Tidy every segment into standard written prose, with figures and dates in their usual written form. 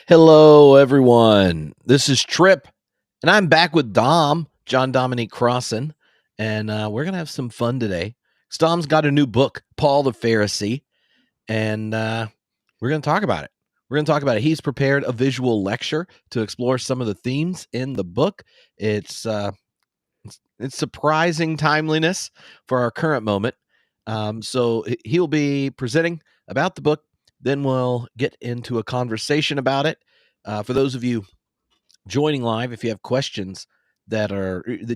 Hello, everyone. This is Trip, and I'm back with Dom, John Dominic Crossan, and we're gonna have some fun today. Dom's got a new book, Paul the Pharisee, and we're gonna talk about it. We're gonna talk about it. He's prepared a visual lecture to explore some of the themes in the book. It's surprising timeliness for our current moment. So he'll be presenting about the book. Then we'll get into a conversation about it. For those of you joining live, if you have questions that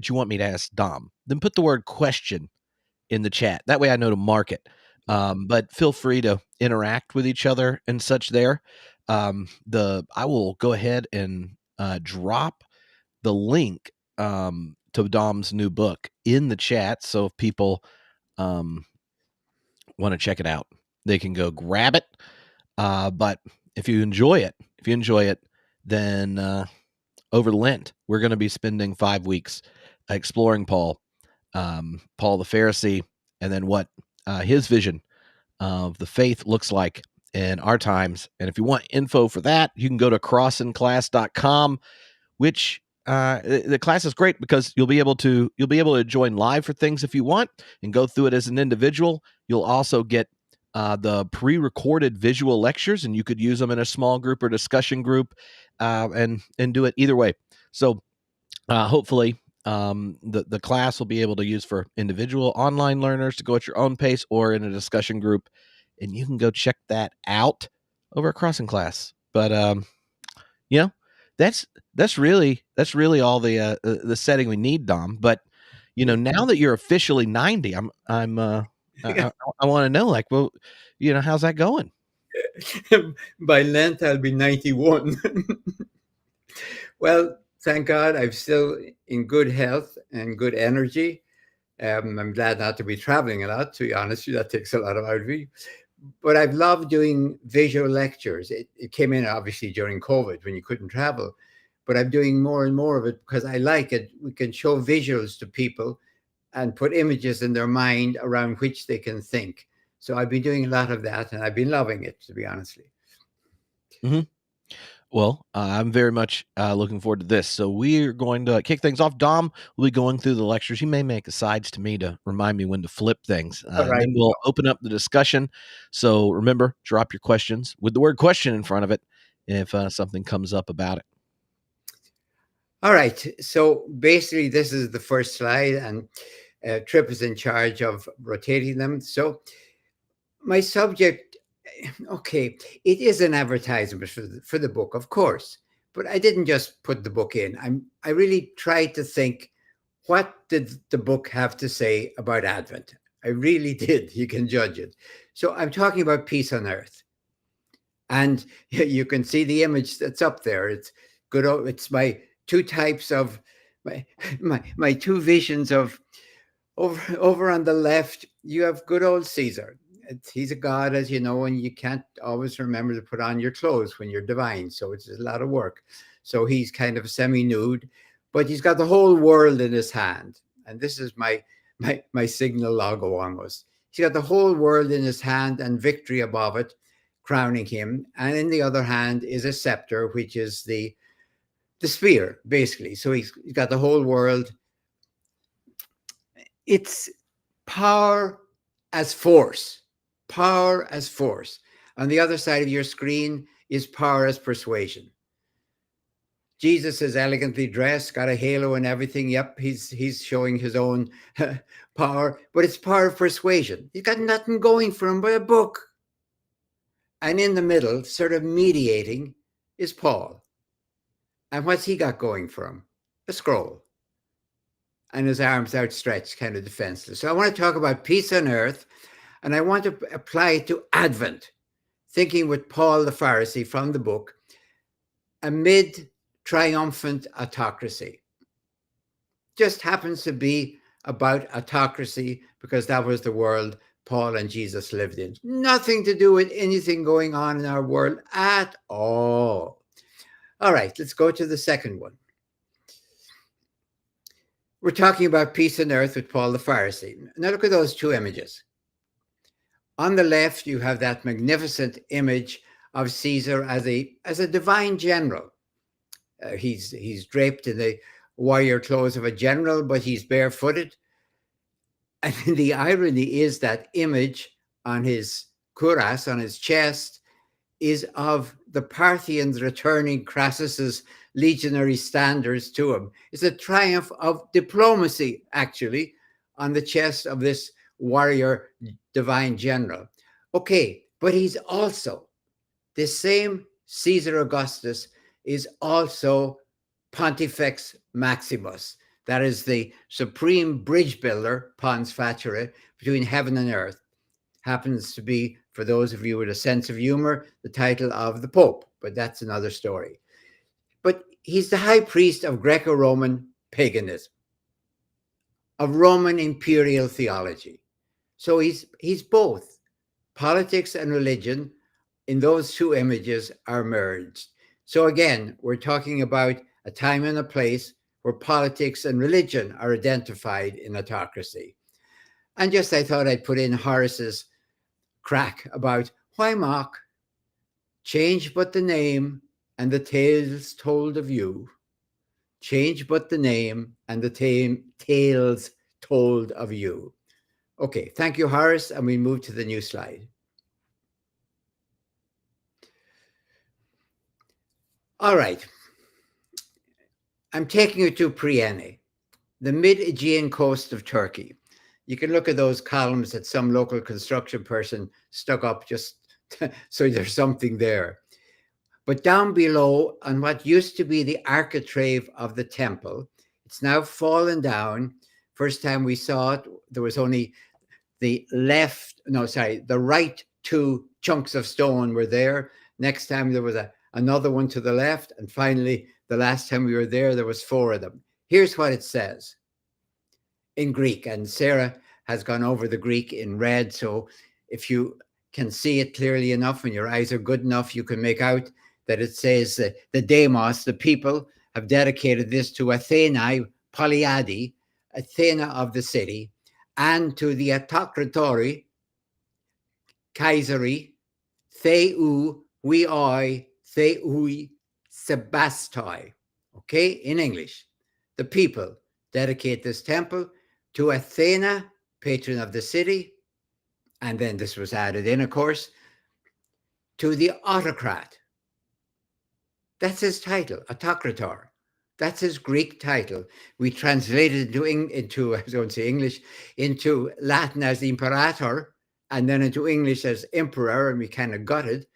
you want me to ask Dom, then put the word question in the chat. That way I know to mark it. But feel free to interact with each other and such there. I will go ahead and drop the link to Dom's new book in the chat. So if people want to check it out, they can go grab it. But if you enjoy it, then over Lent, we're going to be spending 5 weeks exploring Paul the Pharisee, and then what his vision of the faith looks like in our times. And if you want info for that, you can go to crossanclass.com, which the class is great because you'll be able to join live for things if you want and go through it as an individual. You'll also get the pre-recorded visual lectures, and you could use them in a small group or discussion group, and do it either way. So hopefully the class will be able to use for individual online learners to go at your own pace or in a discussion group, and you can go check that out over at Crossing Class. But you know, that's really all the setting we need, Dom. But now that you're officially 90, I want to know, like, well, how's that going? By Lent, I'll be 91. Well, thank God I'm still in good health and good energy. I'm glad not to be traveling a lot, to be honest with you. That takes a lot out of me. But I've loved doing visual lectures. It came in obviously during COVID when you couldn't travel. But I'm doing more and more of it because I like it. We can show visuals to people and put images in their mind around which they can think. So I've been doing a lot of that, and I've been loving it, to be honest. Mm-hmm. Well, I'm very much looking forward to this. So we're going to kick things off. Dom will be going through the lectures. He may make asides to me to remind me when to flip things. All right. And then we'll open up the discussion. So remember, drop your questions with the word question in front of it if something comes up about it. All right. So basically, this is the first slide, and Trip is in charge of rotating them. So my subject, okay, it is an advertisement for the book, of course, but I didn't just put the book in. I really tried to think, what did the book have to say about Advent? I really did. You can judge it. So I'm talking about peace on earth. And you can see the image that's up there. It's good. It's my two types of my two visions of over on the left. You have good old Caesar. He's a god, as you know, and you can't always remember to put on your clothes when you're divine. So it's a lot of work. So he's kind of semi-nude, but he's got the whole world in his hand. And this is my signal logo almost. He's got the whole world in his hand and victory above it, crowning him. And in the other hand is a scepter, which is the spear, basically. So he's got the whole world. It's power as force. Power as force. On the other side of your screen is power as persuasion. Jesus is elegantly dressed, got a halo and everything. Yep, he's showing his own power, but it's power of persuasion. He's got nothing going for him but a book. And in the middle, sort of mediating, is Paul. And what's he got going for him? A scroll. And his arms outstretched, kind of defenseless. So I want to talk about peace on earth, and I want to apply it to Advent, thinking with Paul the Pharisee from the book, amid triumphant autocracy. Just happens to be about autocracy because that was the world Paul and Jesus lived in. Nothing to do with anything going on in our world at all. All right, let's go to the second one. We're talking about peace on earth with Paul the Pharisee. Now look at those two images. On the left, you have that magnificent image of Caesar as a divine general. He's draped in the warrior clothes of a general, but he's barefooted. And the irony is that image on his cuirass, on his chest, is of the Parthians returning Crassus's legionary standards to him. It's a triumph of diplomacy, actually, on the chest of this warrior divine general. Okay, but he's also, this same Caesar Augustus is also Pontifex Maximus. That is the supreme bridge builder, pons facere, between heaven and earth. Happens to be, for those of you with a sense of humor, the title of the Pope, but that's another story. But he's the high priest of Greco-Roman paganism, of Roman imperial theology. So he's both. Politics and religion, in those two images, are merged. So again, we're talking about a time and a place where politics and religion are identified in autocracy. And just I thought I'd put in Horace's crack about why mock? Change but the name and the tales told of you. Change but the name and the tales told of you. Okay, thank you, Horace, and we move to the new slide. All right. I'm taking you to Priene, the mid-Aegean coast of Turkey. You can look at those columns that some local construction person stuck up just so there's something there. But down below, on what used to be the architrave of the temple, it's now fallen down. First time we saw it, there was only the right two chunks of stone were there. Next time there was another one to the left. And finally, the last time we were there was four of them. Here's what it says in Greek. And Sarah has gone over the Greek in red. So if you can see it clearly enough and your eyes are good enough, you can make out that it says the demos, the people, have dedicated this to Athenae Poliadi, Athena of the city, and to the Autocratori, Kaiseri, Theou, Weoi, Theui, Sebastai. Okay, in English, the people dedicate this temple to Athena, patron of the city, and then this was added in, of course, to the autocrat. That's his title, Autocrator. That's his Greek title. We translated into I was going to say English, into Latin as imperator, and then into English as emperor, and we kind of got it.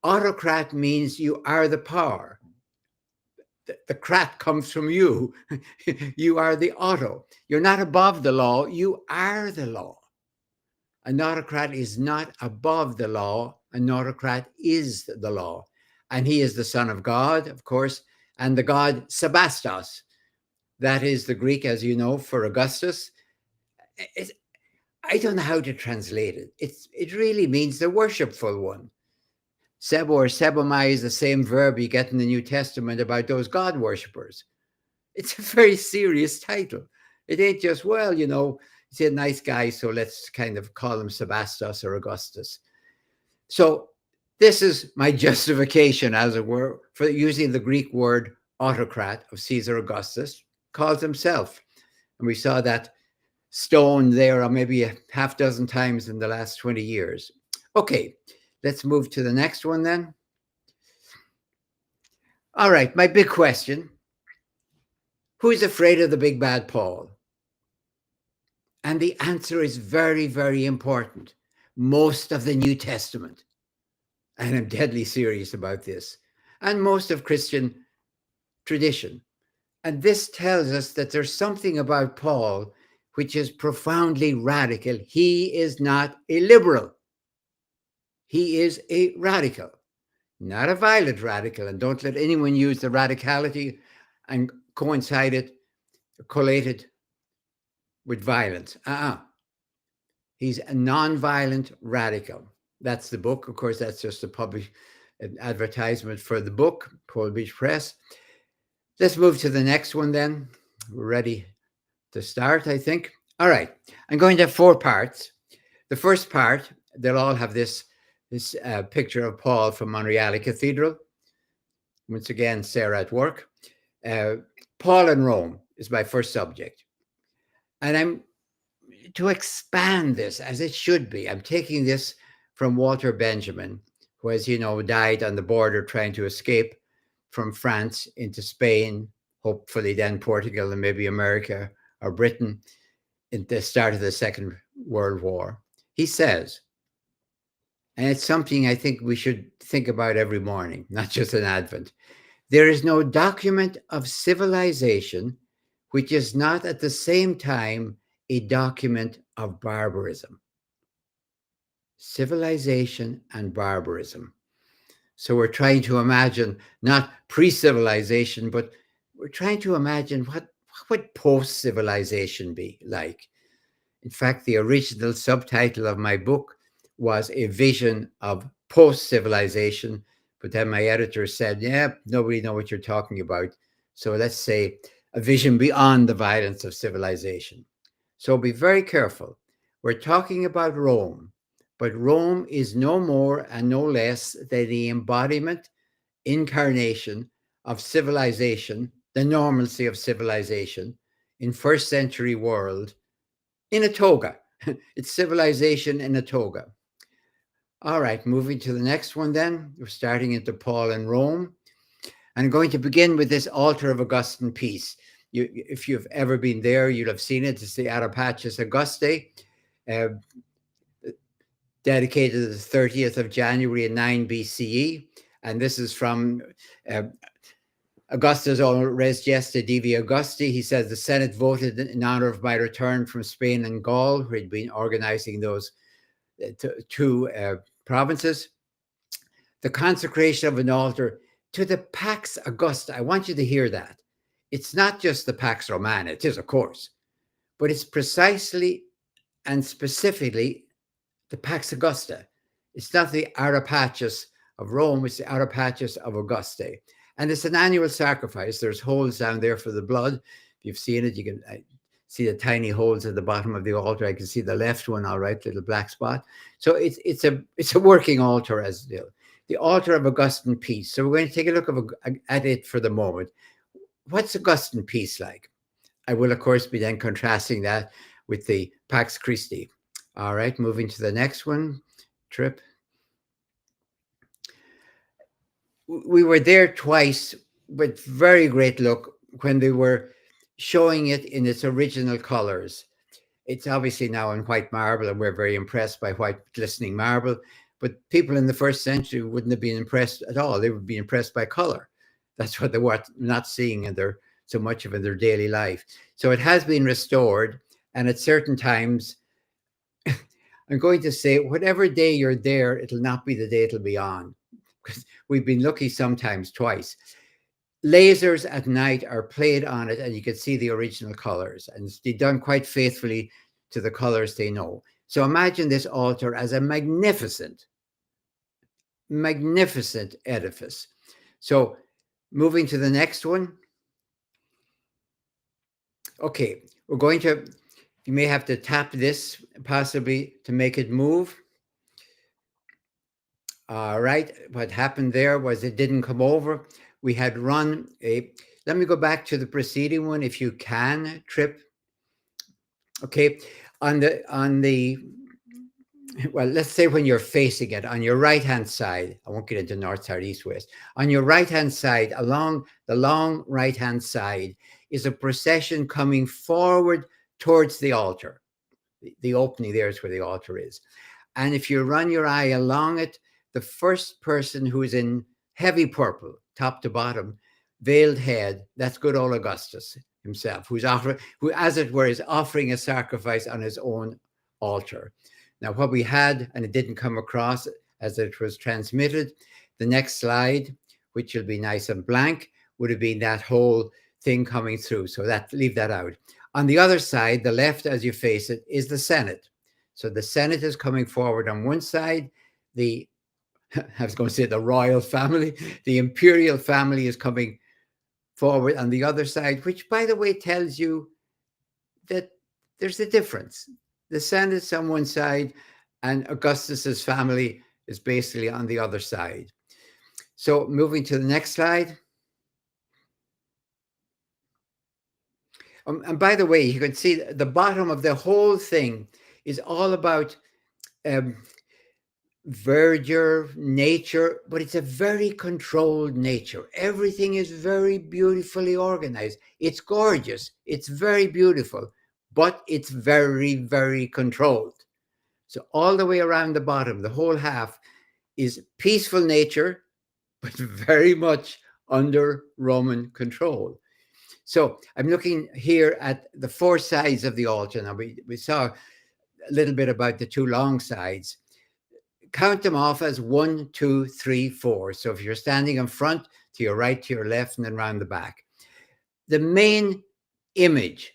Autocrat means you are the power. The crat comes from you. You are the auto. You're not above the law. You are the law. An autocrat is not above the law. An autocrat is the law. And he is the son of God, of course, and the god Sebastos. That is the Greek, as you know, for Augustus. I don't know how to translate it. It really means the worshipful one. Sebo or sebomai is the same verb you get in the New Testament about those God worshippers. It's a very serious title. It ain't just, well, you know, he's a nice guy, so let's kind of call him Sebastos or Augustus. So this is my justification, as it were, for using the Greek word autocrat of Caesar Augustus, calls himself. And we saw that stone there maybe a half dozen times in the last 20 years. Okay, let's move to the next one then. All right, my big question. Who's afraid of the big bad Paul? And the answer is very, very important. Most of the New Testament. And I'm deadly serious about this. And most of Christian tradition. And this tells us that there's something about Paul which is profoundly radical. He is not a liberal. He is a radical, not a violent radical. And don't let anyone use the radicality and collate it with violence. He's a non-violent radical. That's the book. Of course, that's just a published advertisement for the book, Paul Beach Press. Let's move to the next one then. We're ready to start, I think. All right. I'm going to have 4 parts. The first part, they'll all have this this picture of Paul from Monreale Cathedral. Once again, Sarah at work. Paul in Rome is my first subject. And I'm to expand this as it should be. I'm taking this from Walter Benjamin, who, as you know, died on the border trying to escape from France into Spain, hopefully then Portugal and maybe America or Britain at the start of the Second World War. He says, and it's something I think we should think about every morning, not just in Advent. There is no document of civilization which is not at the same time a document of barbarism. Civilization and barbarism. So we're trying to imagine not pre-civilization, but we're trying to imagine what would post-civilization be like. In fact, the original subtitle of my book was A Vision of Post-Civilization, but then my editor said, yeah, nobody knows what you're talking about. So let's say a vision beyond the violence of civilization. So be very careful. We're talking about Rome, but Rome is no more and no less than the embodiment, incarnation of civilization, the normalcy of civilization in first century world in a toga. It's civilization in a toga. All right, moving to the next one then. We're starting into Paul in Rome. I'm going to begin with this altar of Augustan peace. If you've ever been there, you'll have seen it. It's the Arapachus Augustae, dedicated to the 30th of January in 9 BCE. And this is from Augustus own Res Gesta Divi Augusti. He says the Senate voted in honor of my return from Spain and Gaul, who had been organizing those two provinces. The consecration of an altar to the Pax Augusta. I want you to hear that. It's not just the Pax Romana, it is, of course, but it's precisely and specifically the Pax Augusta. It's not the Arapachus of Rome, it's the Arapachus of Augustae. And it's an annual sacrifice. There's holes down there for the blood. If you've seen it, you can see the tiny holes at the bottom of the altar. I can see the left one, all right, little black spot. So it's a working altar as the altar of Augustan peace. So we're going to take a look at it for the moment. What's Augustan peace like? I will, of course, be then contrasting that with the Pax Christi. All right, moving to the next one, Trip. We were there twice with very great look when they were showing it in its original colors. It's obviously now in white marble, and we're very impressed by white glistening marble. But people in the first century wouldn't have been impressed at all. They would be impressed by color. That's what they were not seeing in so much of in their daily life. So it has been restored, and at certain times, I'm going to say, whatever day you're there, it'll not be the day it'll be on. Because we've been lucky sometimes twice. Lasers at night are played on it, and you can see the original colors, and it's done quite faithfully to the colors they know. So imagine this altar as a magnificent edifice. So moving to the next one. Okay, we're going to, you may have to tap this possibly to make it move. All right, what happened there was it didn't come over. We had run let me go back to the preceding one if you can, Trip. Okay, on the well, let's say when you're facing it, on your right-hand side, I won't get into north, south, east, west. On your right-hand side, along the long right-hand side, is a procession coming forward towards the altar. The opening there is where the altar is. And if you run your eye along it, the first person who's in heavy purple, top to bottom, veiled head, that's good old Augustus himself, who, as it were, is offering a sacrifice on his own altar. Now, what we had, and it didn't come across as it was transmitted, the next slide, which will be nice and blank, would have been that whole thing coming through. So leave that out. On the other side, the left as you face it, is the Senate. So the Senate is coming forward on one side. I was going to say the royal family, the imperial family is coming forward on the other side, which, by the way, tells you that there's a difference. The Senate's on one side, and Augustus's family is basically on the other side. So moving to the next slide. And by the way, you can see the bottom of the whole thing is all about verdure, nature, but it's a very controlled nature. Everything is very beautifully organized. It's gorgeous. It's very beautiful, but it's very, very controlled. So all the way around the bottom, the whole half is peaceful nature, but very much under Roman control. So I'm looking here at the four sides of the altar. Now we saw a little bit about the two long sides. Count them off as 1, 2, 3, 4. So if you're standing in front, to your right, to your left, and then round the back. The main image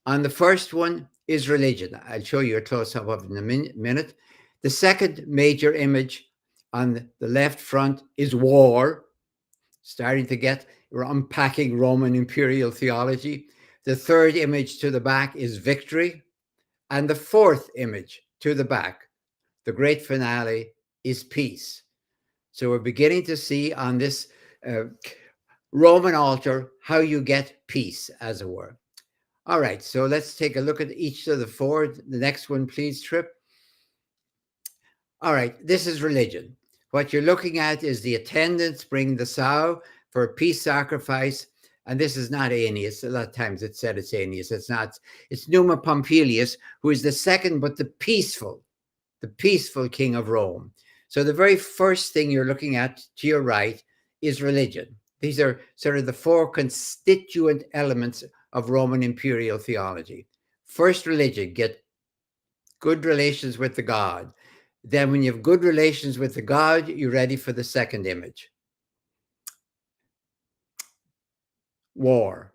on the first one is religion. I'll show you a close-up of it in a minute. The second major image on the left front is war. Starting to get, we're unpacking Roman imperial theology. The third image to the back is victory. And the fourth image to the back, the great finale, is peace. So we're beginning to see on this Roman altar how you get peace, as it were. All right, so let's take a look at each of the four. The next one, please, Trip. All right, this is religion. What you're looking at is the attendants bring the sow for a peace sacrifice. And this is not Aeneas. A lot of times it's said it's Aeneas. It's not. It's Numa Pompilius, who is the second, but the peaceful king of Rome. So the very first thing you're looking at to your right is religion. These are sort of the four constituent elements of Roman imperial theology. First, religion, get good relations with the god. Then when you have good relations with the god, you're ready for the second image. War.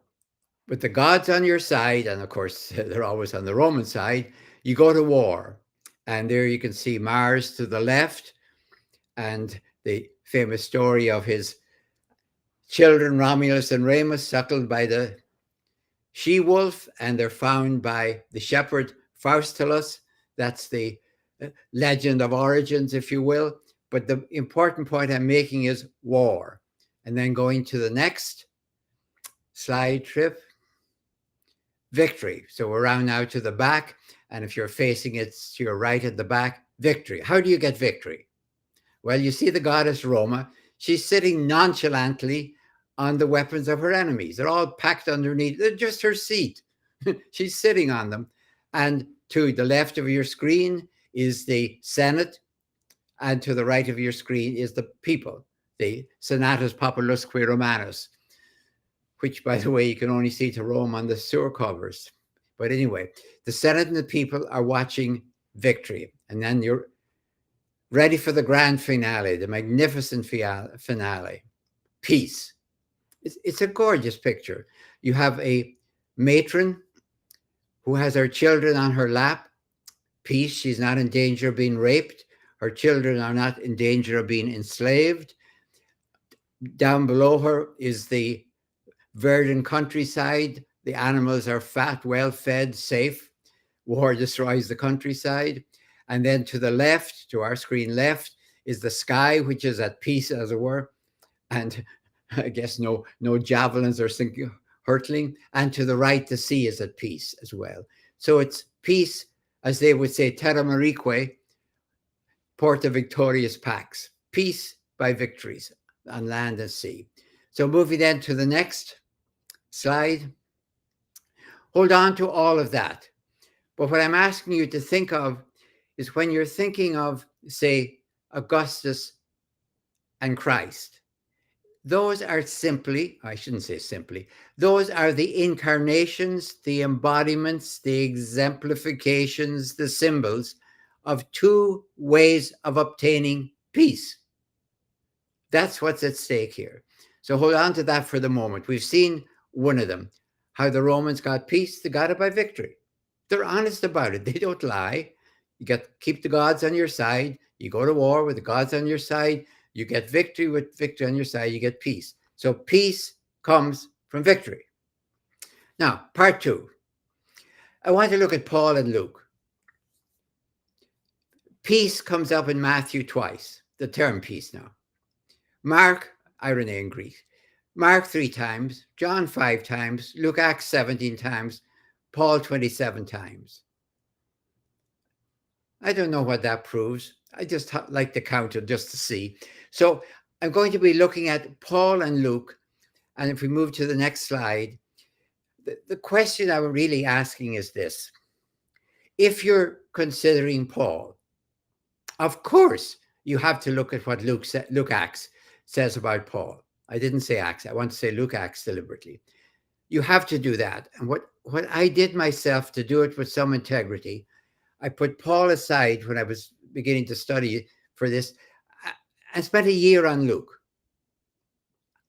With the gods on your side, and of course, they're always on the Roman side, you go to war. And there you can see Mars to the left, and the famous story of his children, Romulus and Remus, suckled by the she-wolf, and they're found by the shepherd Faustulus. That's the legend of origins, if you will. But the important point I'm making is war. And then going to the next slide, Trip. Victory. So we're around now to the back. And if you're facing it to your right at the back, victory. How do you get victory? Well, you see the goddess Roma. She's sitting nonchalantly on the weapons of her enemies. They're all packed underneath. They're just her seat. She's sitting on them. And to the left of your screen is the Senate. And to the right of your screen is the people, the Senatus Populusque Romanus, which, by the way, you can only see to Rome on the sewer covers. But anyway, the Senate and the people are watching victory. And then you're ready for the grand finale, the magnificent finale, peace. It's a gorgeous picture. You have a matron who has her children on her lap. Peace, she's not in danger of being raped. Her children are not in danger of being enslaved. Down below her is the verdant countryside. The animals are fat, well-fed, safe. War destroys the countryside. And then to the left, to our screen left, is the sky, which is at peace, as it were. And I guess no javelins are hurtling. And to the right, the sea is at peace as well. So it's peace, as they would say, terra marique, porta victorious pax. Peace by victories on land and sea. So moving then to the next slide. Hold on to all of that. But what I'm asking you to think of is when you're thinking of, say, Augustus and Christ. Those are simply, I shouldn't say simply, those are the incarnations, the embodiments, the exemplifications, the symbols of two ways of obtaining peace. That's what's at stake here. So hold on to that for the moment. We've seen one of them, how the Romans got peace. They got it by victory. They're honest about it. They don't lie. You keep the gods on your side. You go to war with the gods on your side. You get victory with victory on your side. You get peace. So peace comes from victory. Now, part two. I want to look at Paul and Luke. Peace comes up in Matthew twice, the term peace now. Mark, irony in Greek. Mark 3 times, John 5 times, Luke Acts 17 times, Paul 27 times. I don't know what that proves. I just like to count it just to see. So I'm going to be looking at Paul and Luke. And if we move to the next slide, the question I'm really asking is this. If you're considering Paul, of course, you have to look at what Luke Acts says about Paul. I didn't say Acts. I want to say Luke Acts deliberately. You have to do that. And what I did myself to do it with some integrity, I put Paul aside when I was beginning to study for this. I spent a year on Luke.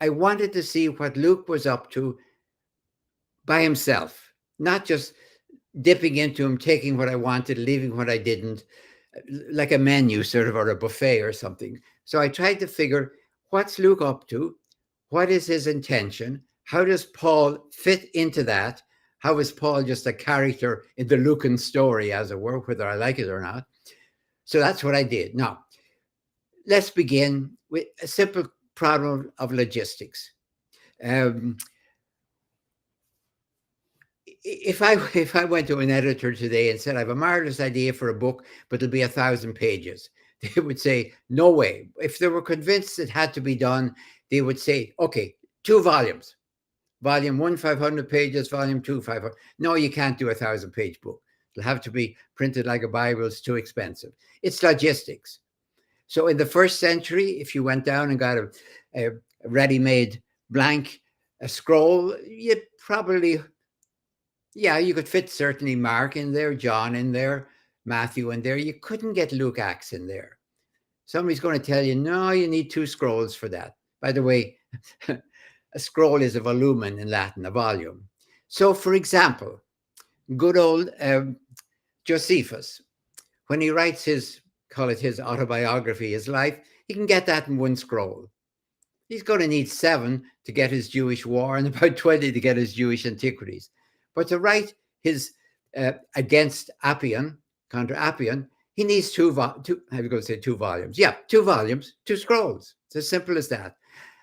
I wanted to see what Luke was up to by himself, not just dipping into him, taking what I wanted, leaving what I didn't, like a menu sort of, or a buffet or something. So I tried to figure, what's Luke up to? What is his intention? How does Paul fit into that? How is Paul just a character in the Lucan story, as it were, whether I like it or not? So that's what I did. Now, let's begin with a simple problem of logistics. If I went to an editor today and said, I have a marvelous idea for a book, but it'll be 1,000 pages, they would say, no way. If they were convinced it had to be done, they would say, okay, 2 volumes. Volume 1, 500 pages, volume 2, 500. No, you can't do a 1,000-page book. It'll have to be printed like a Bible. It's too expensive. It's logistics. So in the first century, if you went down and got a ready-made blank, a scroll, you probably, you could fit certainly Mark in there, John in there, Matthew in there. You couldn't get Luke Acts in there. Somebody's going to tell you, no, you need 2 scrolls for that. By the way, a scroll is a volumen in Latin, a volume. So, for example, good old Josephus, when he writes his autobiography, his life, he can get that in 1 scroll. He's going to need 7 to get his Jewish war and about 20 to get his Jewish antiquities. But to write his against Appian, contra Appian, he needs 2 volumes. Yeah, 2 volumes, 2 scrolls. It's as simple as that.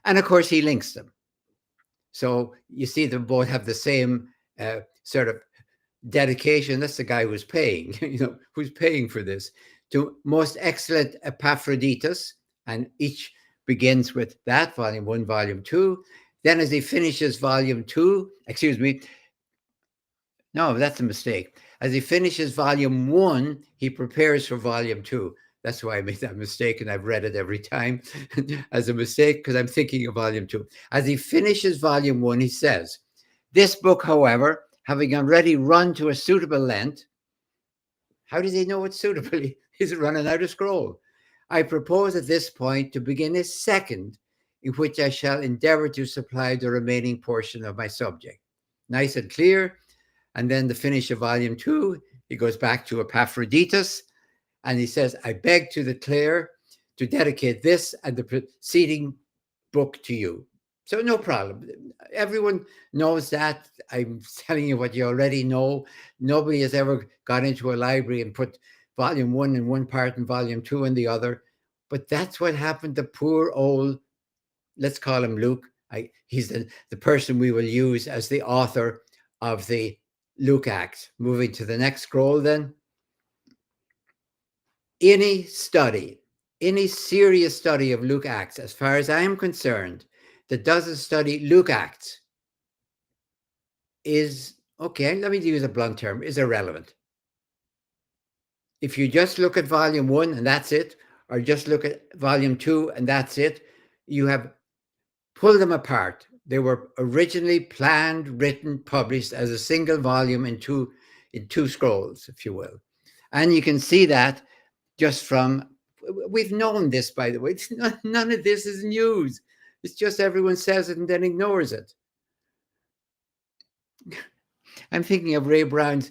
And of course, he links them. So you see them both have the same sort of dedication. That's the guy who's paying, who's paying for this. To most excellent Epaphroditus, and each begins with that, volume 1, volume 2. Then as he finishes volume 2, no, that's a mistake. As he finishes volume 1, he prepares for volume 2. That's why I made that mistake, and I've read it every time as a mistake, because I'm thinking of volume 2. As he finishes volume 1, he says, this book, however, having already run to a suitable length, how does he know it's suitable? He's running out of scroll. I propose at this point to begin a second, in which I shall endeavor to supply the remaining portion of my subject. Nice and clear. And then the finish of volume 2, he goes back to Epaphroditus, and he says, I beg to declare to dedicate this and the preceding book to you. So no problem. Everyone knows that. I'm telling you what you already know. Nobody has ever got into a library and put volume 1 in one part and volume 2 in the other. But that's what happened to poor old, let's call him Luke. He's the person we will use as the author of the Luke Acts. Moving to the next scroll then. Any serious study of Luke Acts, as far as I am concerned, that doesn't study Luke Acts is, okay, let me use a blunt term, is irrelevant. If you just look at volume 1 and that's it, or just look at volume 2 and that's it, you have pulled them apart. They were originally planned, written, published as a single volume in two scrolls, if you will. And you can see that just from, we've known this, by the way. None of this is news. It's just everyone says it and then ignores it. I'm thinking of Ray Brown's,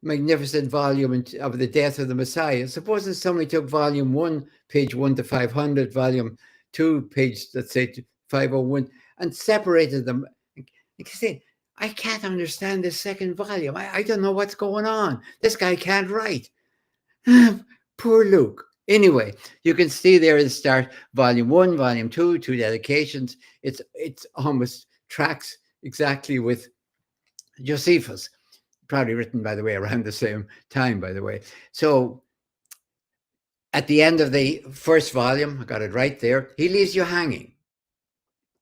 magnificent volume of The Death of the Messiah. Supposing somebody took volume 1, page 1 to 500, volume 2, page, let's say, 501, and separated them. You can say, I can't understand this second volume. I don't know what's going on. This guy can't write. Poor Luke. Anyway, you can see there at the start, volume 1, volume 2, 2 dedications. It's almost tracks exactly with Josephus, probably written, by the way, around the same time, by the way. So at the end of the first volume, I got it right there, he leaves you hanging.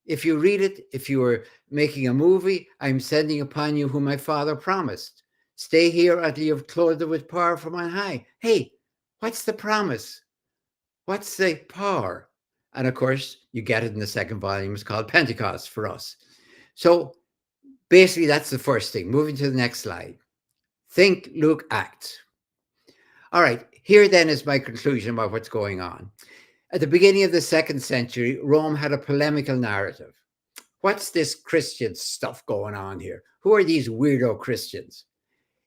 If you read it, if you were making a movie, I'm sending upon you whom my father promised. Stay here until you have clothed it with power from on high. Hey, what's the promise? What's the power? And of course, you get it in the second volume. It's called Pentecost for us. So basically, that's the first thing. Moving to the next slide. Think, Luke, act. All right, here then is my conclusion about what's going on. At the beginning of the 2nd century, Rome had a polemical narrative. What's this Christian stuff going on here? Who are these weirdo Christians?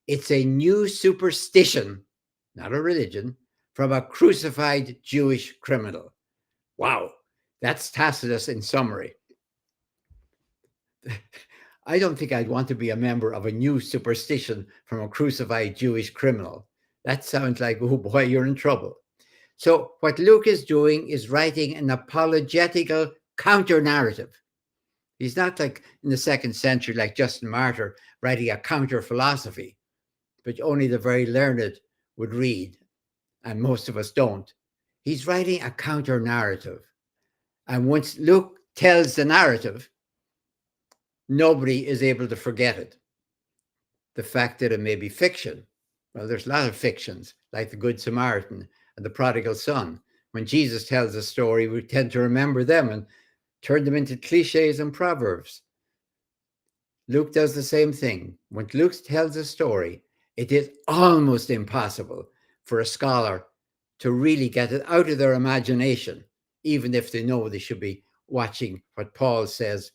It's a new superstition, not a religion, from a crucified Jewish criminal. Wow, that's Tacitus in summary. I don't think I'd want to be a member of a new superstition from a crucified Jewish criminal. That sounds like, oh boy, you're in trouble. So what Luke is doing is writing an apologetical counter-narrative. He's not like in the 2nd century, like Justin Martyr, writing a counter-philosophy, which only the very learned would read, and most of us don't. He's writing a counter-narrative. And once Luke tells the narrative, nobody is able to forget it. The fact that it may be fiction. Well, there's a lot of fictions, like the Good Samaritan and the prodigal son. When Jesus tells a story, we tend to remember them and turn them into cliches and proverbs. Luke does the same thing. When Luke tells a story, it is almost impossible for a scholar to really get it out of their imagination, even if they know they should be watching what Paul says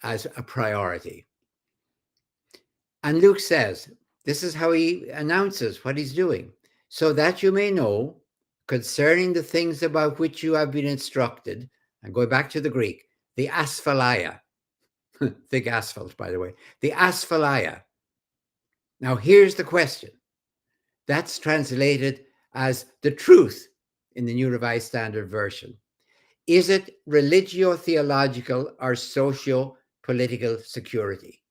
as a priority. And Luke says, this is how he announces what he's doing. So that you may know concerning the things about which you have been instructed, and going back to the Greek, the asphalia, thick asphalt, by the way, the asphalia. Now, here's the question. That's translated as the truth in the New Revised Standard Version. Is it religio-theological or socio-political security?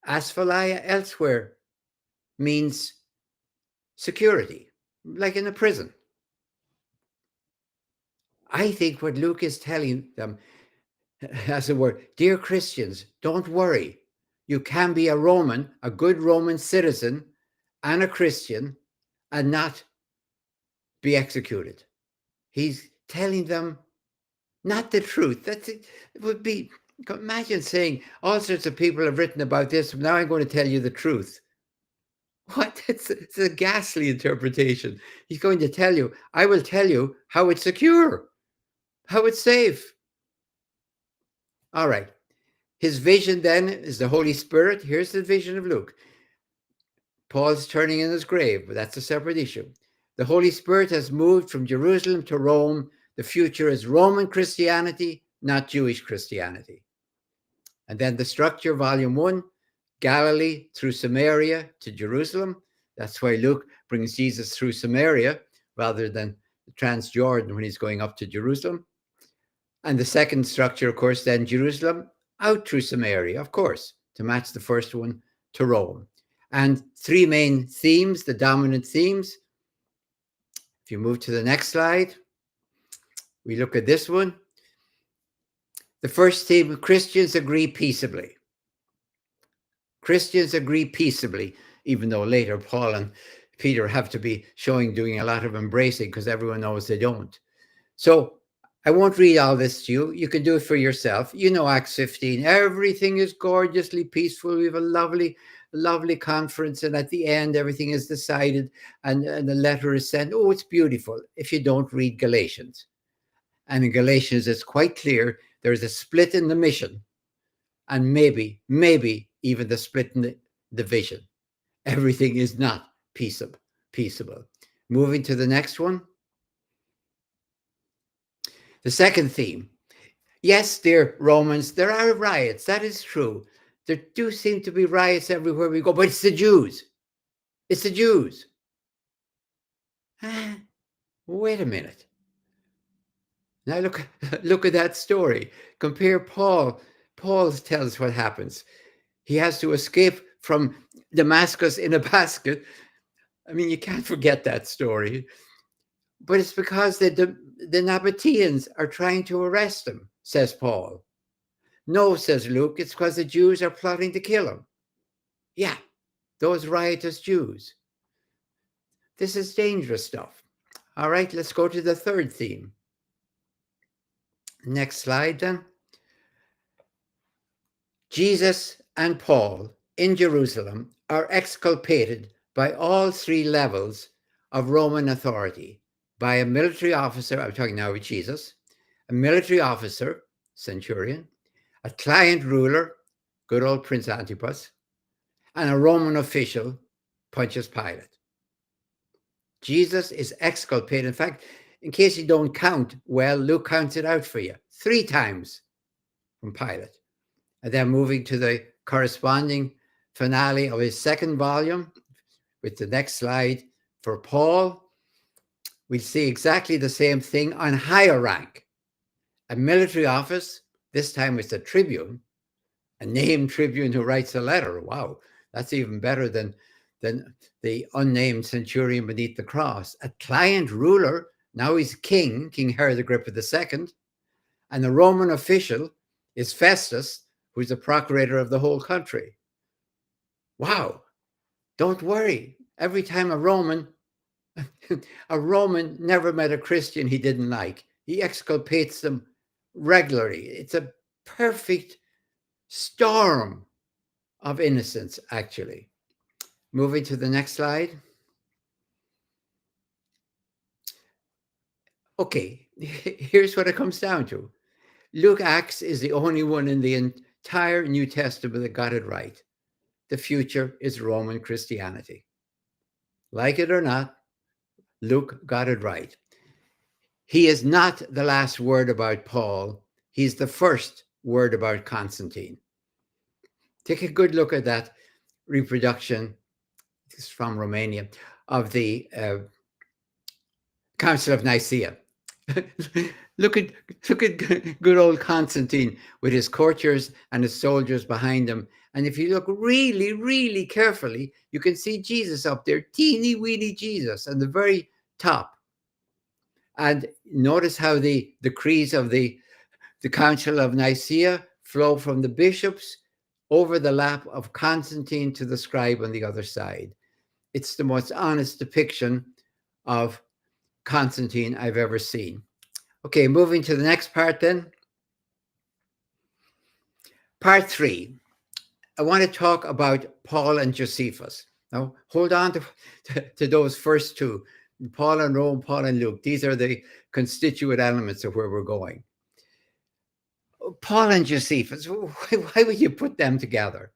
Asphalia elsewhere means security, like in a prison. I think what Luke is telling them, as it were, dear Christians, don't worry. You can be a Roman, a good Roman citizen, and a Christian, and not be executed. He's telling them not the truth. It would be, imagine saying, all sorts of people have written about this. Now I'm going to tell you the truth. What? It's a ghastly interpretation. He's going to tell you, I will tell you how it's secure, how it's safe. All right. His vision then is the Holy Spirit. Here's the vision of Luke. Paul's turning in his grave, but that's a separate issue. The Holy Spirit has moved from Jerusalem to Rome. The future is Roman Christianity, not Jewish Christianity. And then the structure, volume 1, Galilee through Samaria to Jerusalem. That's why Luke brings Jesus through Samaria rather than Transjordan when he's going up to Jerusalem. And the second structure, of course, then Jerusalem out through Samaria, of course, to match the first one to Rome. And 3 main themes, the dominant themes. If you move to the next slide, we look at this one. The first theme, Christians agree peaceably. Christians agree peaceably, even though later Paul and Peter have to be doing a lot of embracing because everyone knows they don't. So I won't read all this to you. You can do it for yourself. You know Acts 15. Everything is gorgeously peaceful. We have a lovely conference. And at the end, everything is decided and the letter is sent. Oh, it's beautiful if you don't read Galatians. And in Galatians, it's quite clear there's a split in the mission. And maybe even the split in the vision. Everything is not peaceable. Moving to the next one. The second theme. Yes, dear Romans, there are riots. That is true. There do seem to be riots everywhere we go, but it's the Jews. It's the Jews. Wait a minute. Now look at that story. Compare Paul. Paul tells what happens. He has to escape from Damascus in a basket. I mean, you can't forget that story. But it's because the Nabateans are trying to arrest him, says Paul. No, says Luke, it's because the Jews are plotting to kill him. Yeah, those riotous Jews. This is dangerous stuff. All right, let's go to the third theme. Next slide, then. Jesus and Paul in Jerusalem are exculpated by all three levels of Roman authority, by a military officer, I'm talking now about Jesus, a military officer, centurion, a client ruler, good old Prince Antipas, and a Roman official, Pontius Pilate. Jesus is exculpated. In fact, in case you don't count, well, Luke counts it out for you 3 times from Pilate. And then moving to the corresponding finale of his second volume, with the next slide, for Paul, we see exactly the same thing on higher rank. A military office, this time it's a tribune, a named tribune who writes a letter. Wow, that's even better than the unnamed centurion beneath the cross. A client ruler, now he's King Herod Agrippa II, and the Roman official is Festus, who's the procurator of the whole country. Wow, don't worry. Every time a Roman never met a Christian he didn't like. He exculpates them regularly. It's a perfect storm of innocence, actually. Moving to the next slide. Okay, here's what it comes down to. Luke Acts is the only one in the entire New Testament that got it right. The future is Roman Christianity. Like it or not, Luke got it right. He is not the last word about Paul. He's the first word about Constantine. Take a good look at that reproduction. It's from Romania, of the Council of Nicaea. Look at good old Constantine with his courtiers and his soldiers behind him. And if you look really, really carefully, you can see Jesus up there, teeny weeny Jesus, on the very top. And notice how the decrees of the Council of Nicaea flow from the bishops over the lap of Constantine to the scribe on the other side. It's the most honest depiction of Constantine I've ever seen. Okay, moving to the next part then. Part 3. I want to talk about Paul and Josephus. Now, hold on to those first two, Paul and Rome, Paul and Luke. These are the constituent elements of where we're going. Paul and Josephus, why would you put them together?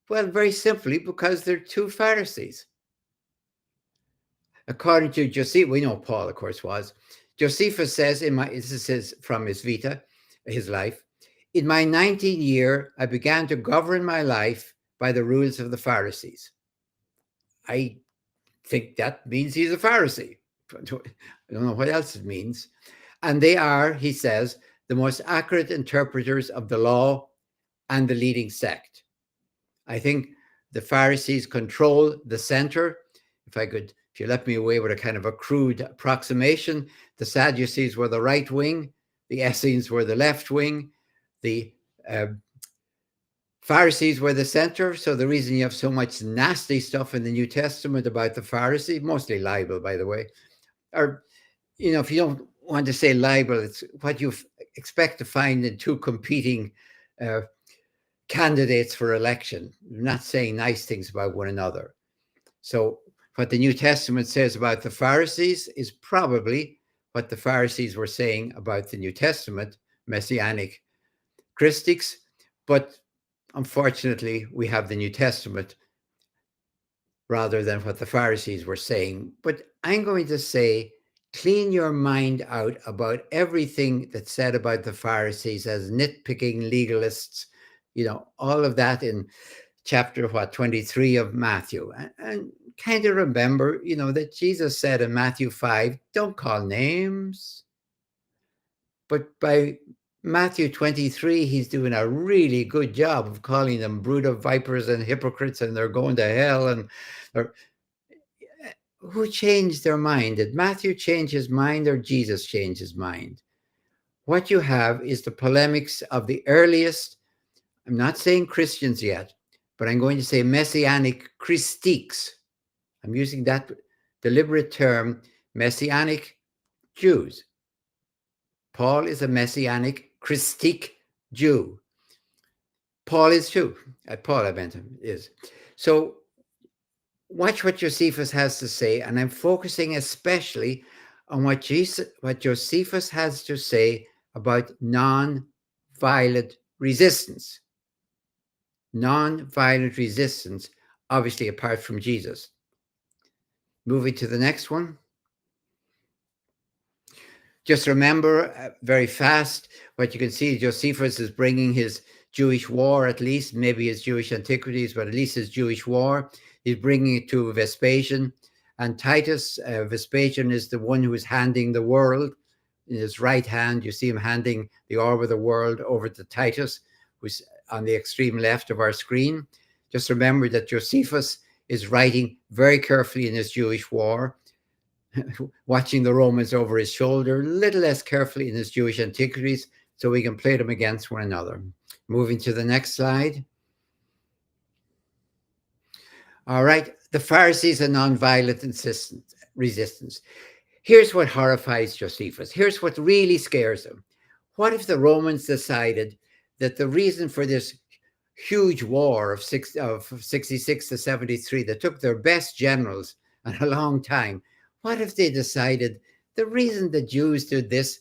Well, very simply, because they're two Pharisees. According to Josephus, we know Paul, of course, was. Josephus says, this is from his Vita, his life, in my 19th year, I began to govern my life by the rules of the Pharisees. I think that means he's a Pharisee. I don't know what else it means. And they are, he says, the most accurate interpreters of the law and the leading sect. I think the Pharisees control the center. If you let me away with a kind of a crude approximation, the Sadducees were the right wing, the Essenes were the left wing, the Pharisees were the center. So the reason you have so much nasty stuff in the New Testament about the Pharisees, mostly libel, by the way, or, if you don't want to say libel, it's what you expect to find in two competing candidates for election, not saying nice things about one another. So what the New Testament says about the Pharisees is probably what the Pharisees were saying about the New Testament, Messianic Christics. But unfortunately, we have the New Testament rather than what the Pharisees were saying. But I'm going to say, clean your mind out about everything that's said about the Pharisees as nitpicking legalists, all of that in chapter 23 of Matthew, and kind of remember, that Jesus said in Matthew 5, don't call names. But by Matthew 23, he's doing a really good job of calling them brood of vipers and hypocrites, and they're going to hell. And who changed their mind? Did Matthew change his mind or Jesus change his mind? What you have is the polemics of the earliest, I'm not saying Christians yet, but I'm going to say messianic Christiques. I'm using that deliberate term, messianic Jews. Paul is a messianic Christique Jew. Paul is Jew. Paul, I meant him, is. So watch what Josephus has to say, and I'm focusing especially on what Josephus has to say about non-violent resistance. Non-violent resistance, obviously apart from Jesus. Moving to the next one. Just remember very fast what you can see. Josephus is bringing his Jewish war, at least, maybe his Jewish antiquities, but at least his Jewish war. He's bringing it to Vespasian. And Titus, Vespasian is the one who is handing the world. In his right hand, you see him handing the orb of the world over to Titus, who's on the extreme left of our screen. Just remember that Josephus is writing very carefully in his Jewish war, watching the Romans over his shoulder, a little less carefully in his Jewish antiquities, so we can play them against one another. Moving to the next slide. All right, the Pharisees and nonviolent resistance. Here's what horrifies Josephus. Here's what really scares him. What if the Romans decided that the reason for this huge war of 66 to 73 that took their best generals and a long time, what if they decided the reason the Jews did this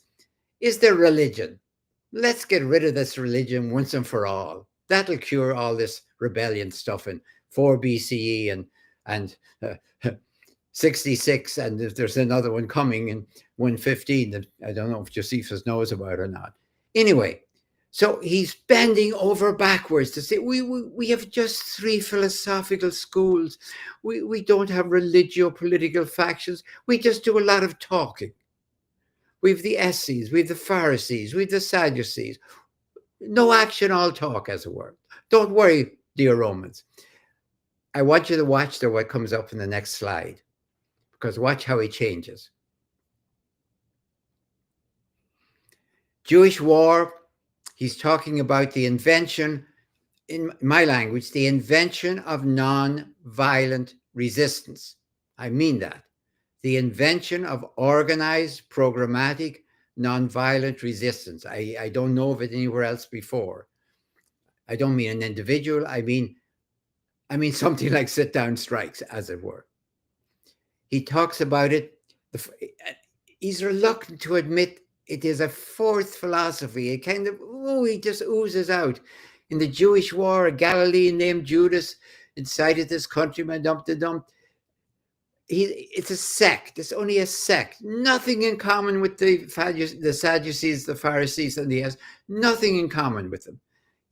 is their religion? Let's get rid of this religion once and for all. That'll cure all this rebellion stuff in 4 BCE and 66, and if there's another one coming in 115 that I don't know if Josephus knows about or not. Anyway, so he's bending over backwards to say, we have just 3 philosophical schools. We don't have religio-political factions. We just do a lot of talking. We have the Essenes, we have the Pharisees, we have the Sadducees. No action, all talk, as it were. Don't worry, dear Romans. I want you to watch what comes up in the next slide, because watch how he changes. Jewish war, he's talking about the invention, in my language, the invention of non-violent resistance. I mean that. The invention of organized, programmatic, non-violent resistance. I don't know of it anywhere else before. I don't mean an individual. I mean something like sit-down strikes, as it were. He talks about it. He's reluctant to admit it is a fourth philosophy. It kind of, he just oozes out. In the Jewish war, a Galilean named Judas incited his countrymen, it's a sect. It's only a sect. Nothing in common with the Sadducees, the Pharisees, and the Essenes. Nothing in common with them.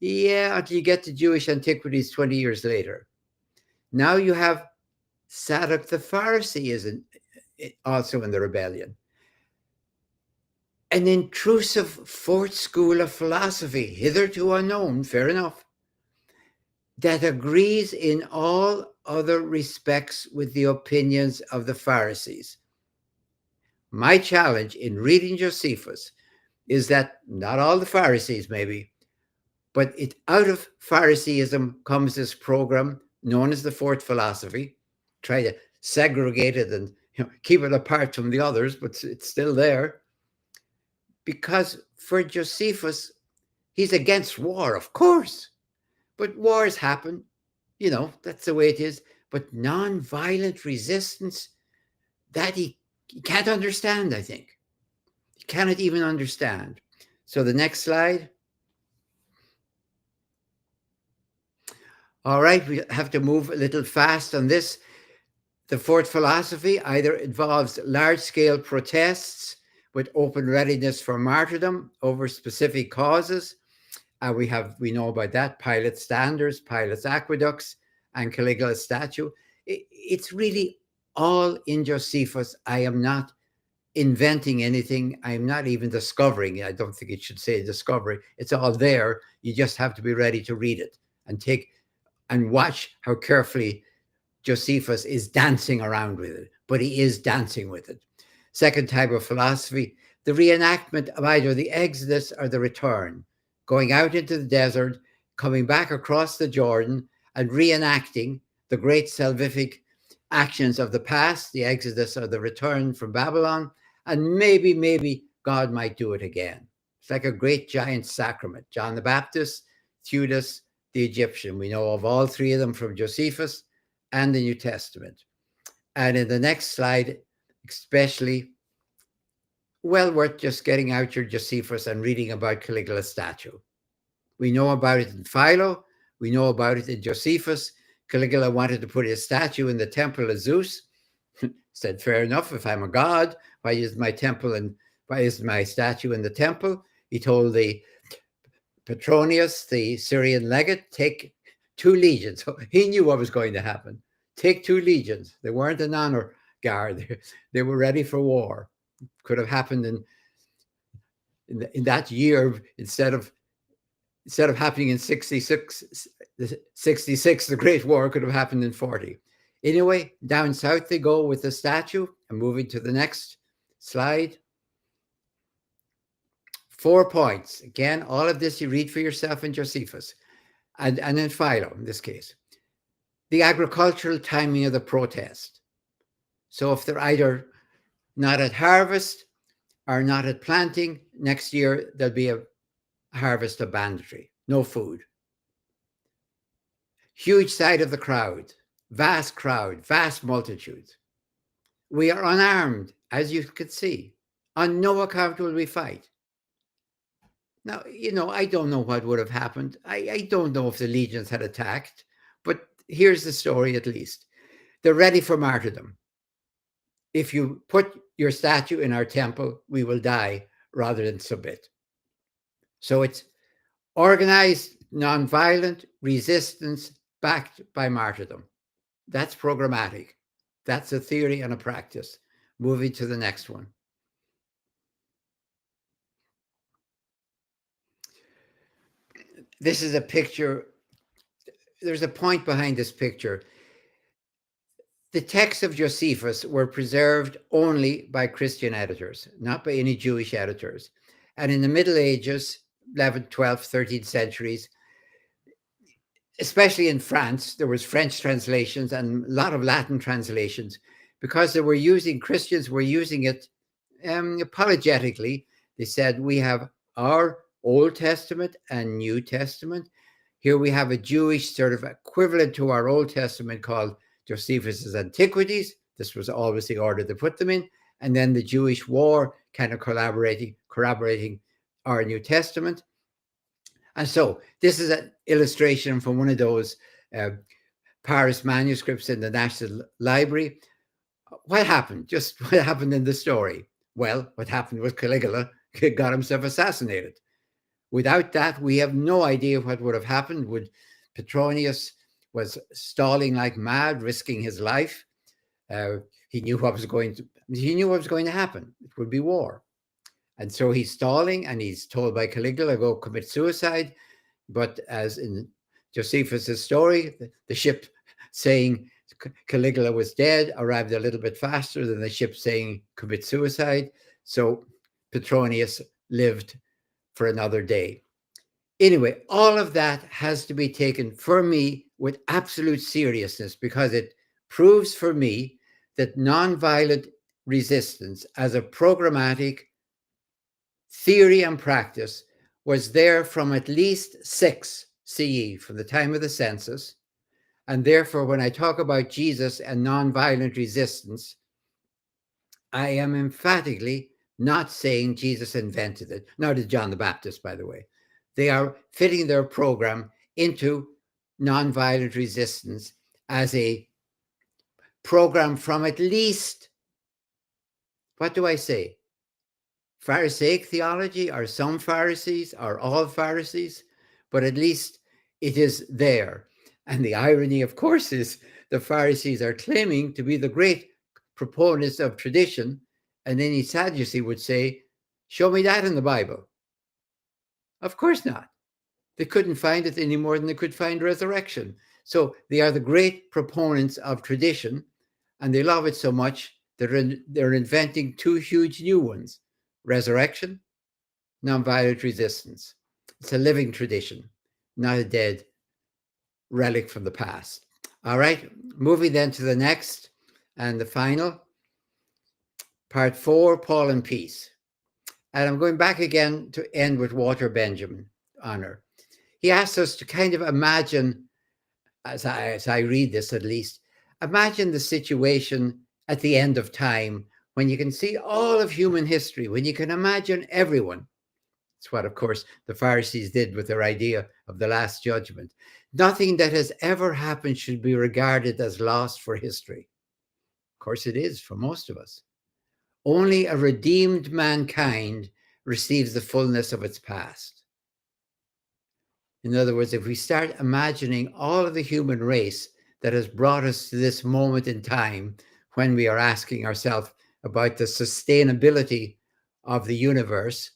Yeah, until you get to Jewish antiquities 20 years later. Now you have Zadok the Pharisee is also in the rebellion. An intrusive fourth school of philosophy, hitherto unknown, fair enough, that agrees in all other respects with the opinions of the Pharisees. My challenge in reading Josephus is that not all the Pharisees, maybe, but out of Phariseeism comes this program known as the fourth philosophy. Try to segregate it and keep it apart from the others, but it's still there. Because for Josephus, he's against war, of course. But wars happen. That's the way it is. But non-violent resistance, that he can't understand, I think. He cannot even understand. So the next slide. All right, we have to move a little fast on this. The fourth philosophy either involves large-scale protests with open readiness for martyrdom over specific causes. We know about that, Pilate's standards, Pilate's aqueducts, and Caligula's statue. It's really all in Josephus. I am not inventing anything. I'm not even discovering. I don't think it should say discovery. It's all there. You just have to be ready to read it and watch how carefully Josephus is dancing around with it, but he is dancing with it. Second type of philosophy, the reenactment of either the Exodus or the return, going out into the desert, coming back across the Jordan, and reenacting the great salvific actions of the past, the Exodus or the return from Babylon, and maybe God might do it again. It's like a great giant sacrament. John the Baptist, Theudas, the Egyptian. We know of all three of them from Josephus and the New Testament. And in the next slide, especially, well worth just getting out your Josephus and reading about Caligula's statue. We know about it in Philo. We know about it in Josephus. Caligula wanted to put his statue in the temple of Zeus. Said, fair enough, if I'm a god, why is my statue in the temple? He told the Petronius, the Syrian legate, take 2 legions. He knew what was going to happen. Take 2 legions. They weren't an honor guard. They were ready for war. Could have happened in that year instead of happening in 66, the Great War could have happened in 40. Anyway, down south they go with the statue. I'm moving to the next slide. 4 points. Again, all of this you read for yourself in Josephus and in Philo in this case. The agricultural timing of the protest. So if they're either not at harvest or not at planting, next year there'll be a harvest of banditry, no food. Huge sight of the crowd, vast multitudes. We are unarmed, as you could see. On no account will we fight. Now, I don't know what would have happened. I don't know if the legions had attacked, but here's the story at least. They're ready for martyrdom. If you put your statue in our temple, we will die rather than submit. So it's organized, nonviolent resistance backed by martyrdom. That's programmatic. That's a theory and a practice. Moving to the next one. This is a picture. There's a point behind this picture. The texts of Josephus were preserved only by Christian editors, not by any Jewish editors. And in the Middle Ages, 11th, 12th, 13th centuries, especially in France, there was French translations and a lot of Latin translations because Christians were using it apologetically. They said, we have our Old Testament and New Testament. Here we have a Jewish sort of equivalent to our Old Testament called Josephus's Antiquities. This was always the order to put them in. And then the Jewish War kind of corroborating our New Testament. And so this is an illustration from one of those Paris manuscripts in the National Library. What happened? Just what happened in the story? Well, what happened was Caligula got himself assassinated. Without that, we have no idea what would have happened. Petronius was stalling like mad, risking his life. He knew what was going to happen. It would be war. And so he's stalling and he's told by Caligula, go commit suicide. But as in Josephus' story, the ship saying Caligula was dead arrived a little bit faster than the ship saying commit suicide. So Petronius lived for another day. Anyway, all of that has to be taken for me with absolute seriousness because it proves for me that nonviolent resistance as a programmatic theory and practice was there from at least 6 CE, from the time of the census. And therefore, when I talk about Jesus and nonviolent resistance, I am emphatically not saying Jesus invented it. Nor did John the Baptist, by the way. They are fitting their program into nonviolent resistance as a program from at least, what do I say? Pharisaic theology, or some Pharisees, or all Pharisees, but at least it is there. And the irony, of course, is the Pharisees are claiming to be the great proponents of tradition, and any Sadducee would say, show me that in the Bible. Of course not. They couldn't find it any more than they could find resurrection. So they are the great proponents of tradition, and they love it so much that they're inventing two huge new ones: resurrection, nonviolent resistance. It's a living tradition, not a dead relic from the past. All right, moving then to the next and the final, part 4, Paul and Peace. And I'm going back again to end with Walter Benjamin, honor. He asks us to kind of imagine, as I read this at least, imagine the situation at the end of time when you can see all of human history, when you can imagine everyone. It's what, of course, the Pharisees did with their idea of the Last Judgment. Nothing that has ever happened should be regarded as lost for history. Of course, it is for most of us. Only a redeemed mankind receives the fullness of its past. In other words, if we start imagining all of the human race that has brought us to this moment in time when we are asking ourselves about the sustainability of the universe,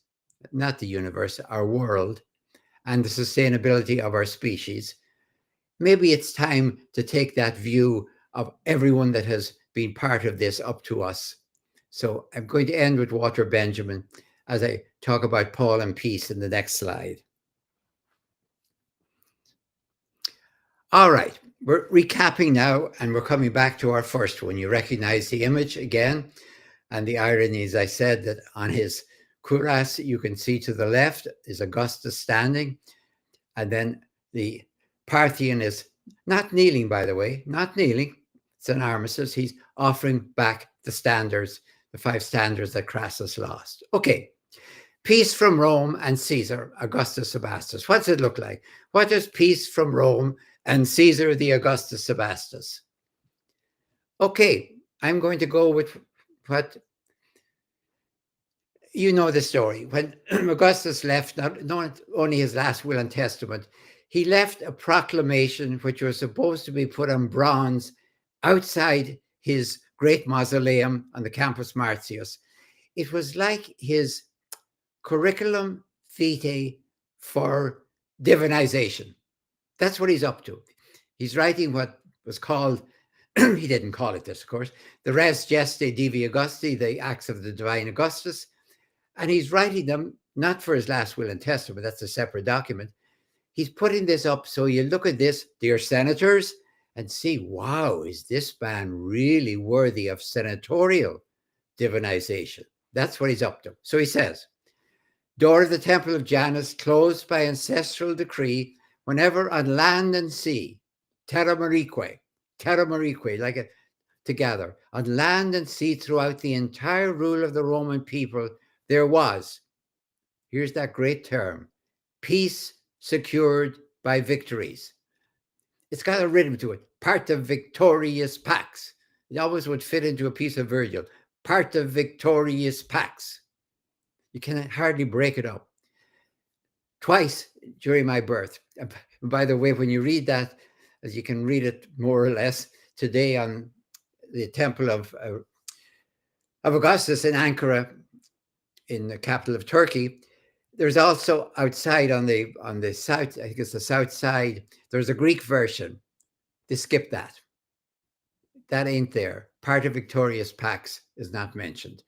not the universe, our world, and the sustainability of our species, maybe it's time to take that view of everyone that has been part of this up to us. So I'm going to end with Walter Benjamin as I talk about Paul and Peace in the next slide. All right, we're recapping now, and we're coming back to our first one. You recognize the image again, and the irony is I said that on his cuirass, you can see to the left is Augustus standing, and then the Parthian is not kneeling, by the way, not kneeling. It's an armistice. He's offering back the standards, the 5 standards that Crassus lost. Okay, peace from Rome and Caesar, Augustus Sebastus. What's it look like? What is peace from Rome and Caesar the Augustus Sebastus? Okay, I'm going to go with what, you know the story. When Augustus left, not only his last will and testament, he left a proclamation which was supposed to be put on bronze outside his great mausoleum on the Campus Martius. It was like his curriculum vitae for divinization. That's what he's up to. He's writing what was called, he didn't call it this, of course, the Res Gestae Divi Augusti, the Acts of the Divine Augustus. And he's writing them not for his last will and testament, that's a separate document. He's putting this up so you look at this, dear senators, and see, wow, is this man really worthy of senatorial divinization? That's what he's up to. So he says, door of the temple of Janus closed by ancestral decree whenever on land and sea, terra marique, like it together, on land and sea throughout the entire rule of the Roman people, there was, here's that great term, peace secured by victories. It's got a rhythm to it. Parta victorious pax. It always would fit into a piece of Virgil. Parta victorious pax. You can hardly break it up. Twice during my birth. And by the way, when you read that, as you can read it more or less today on the temple of Augustus in Ankara, in the capital of Turkey, there's also outside on the south, I think it's the south side, there's a Greek version. They skip that. That ain't there. Part of victorious pax is not mentioned.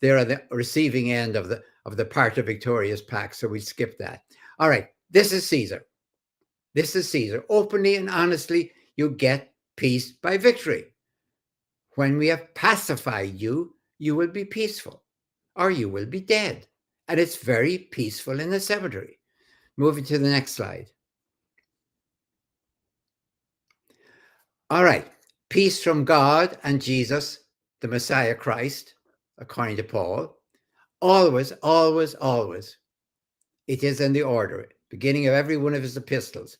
They're at the receiving end of the part of victorious pax, so we skip that. All right, this is Caesar. This is Caesar. Openly and honestly, you get peace by victory. When we have pacified you, you will be peaceful, or you will be dead. And it's very peaceful in the cemetery. Moving to the next slide. All right, peace from God and Jesus, the Messiah Christ, according to Paul. Always, always, always. It is in the order, beginning of every one of his epistles.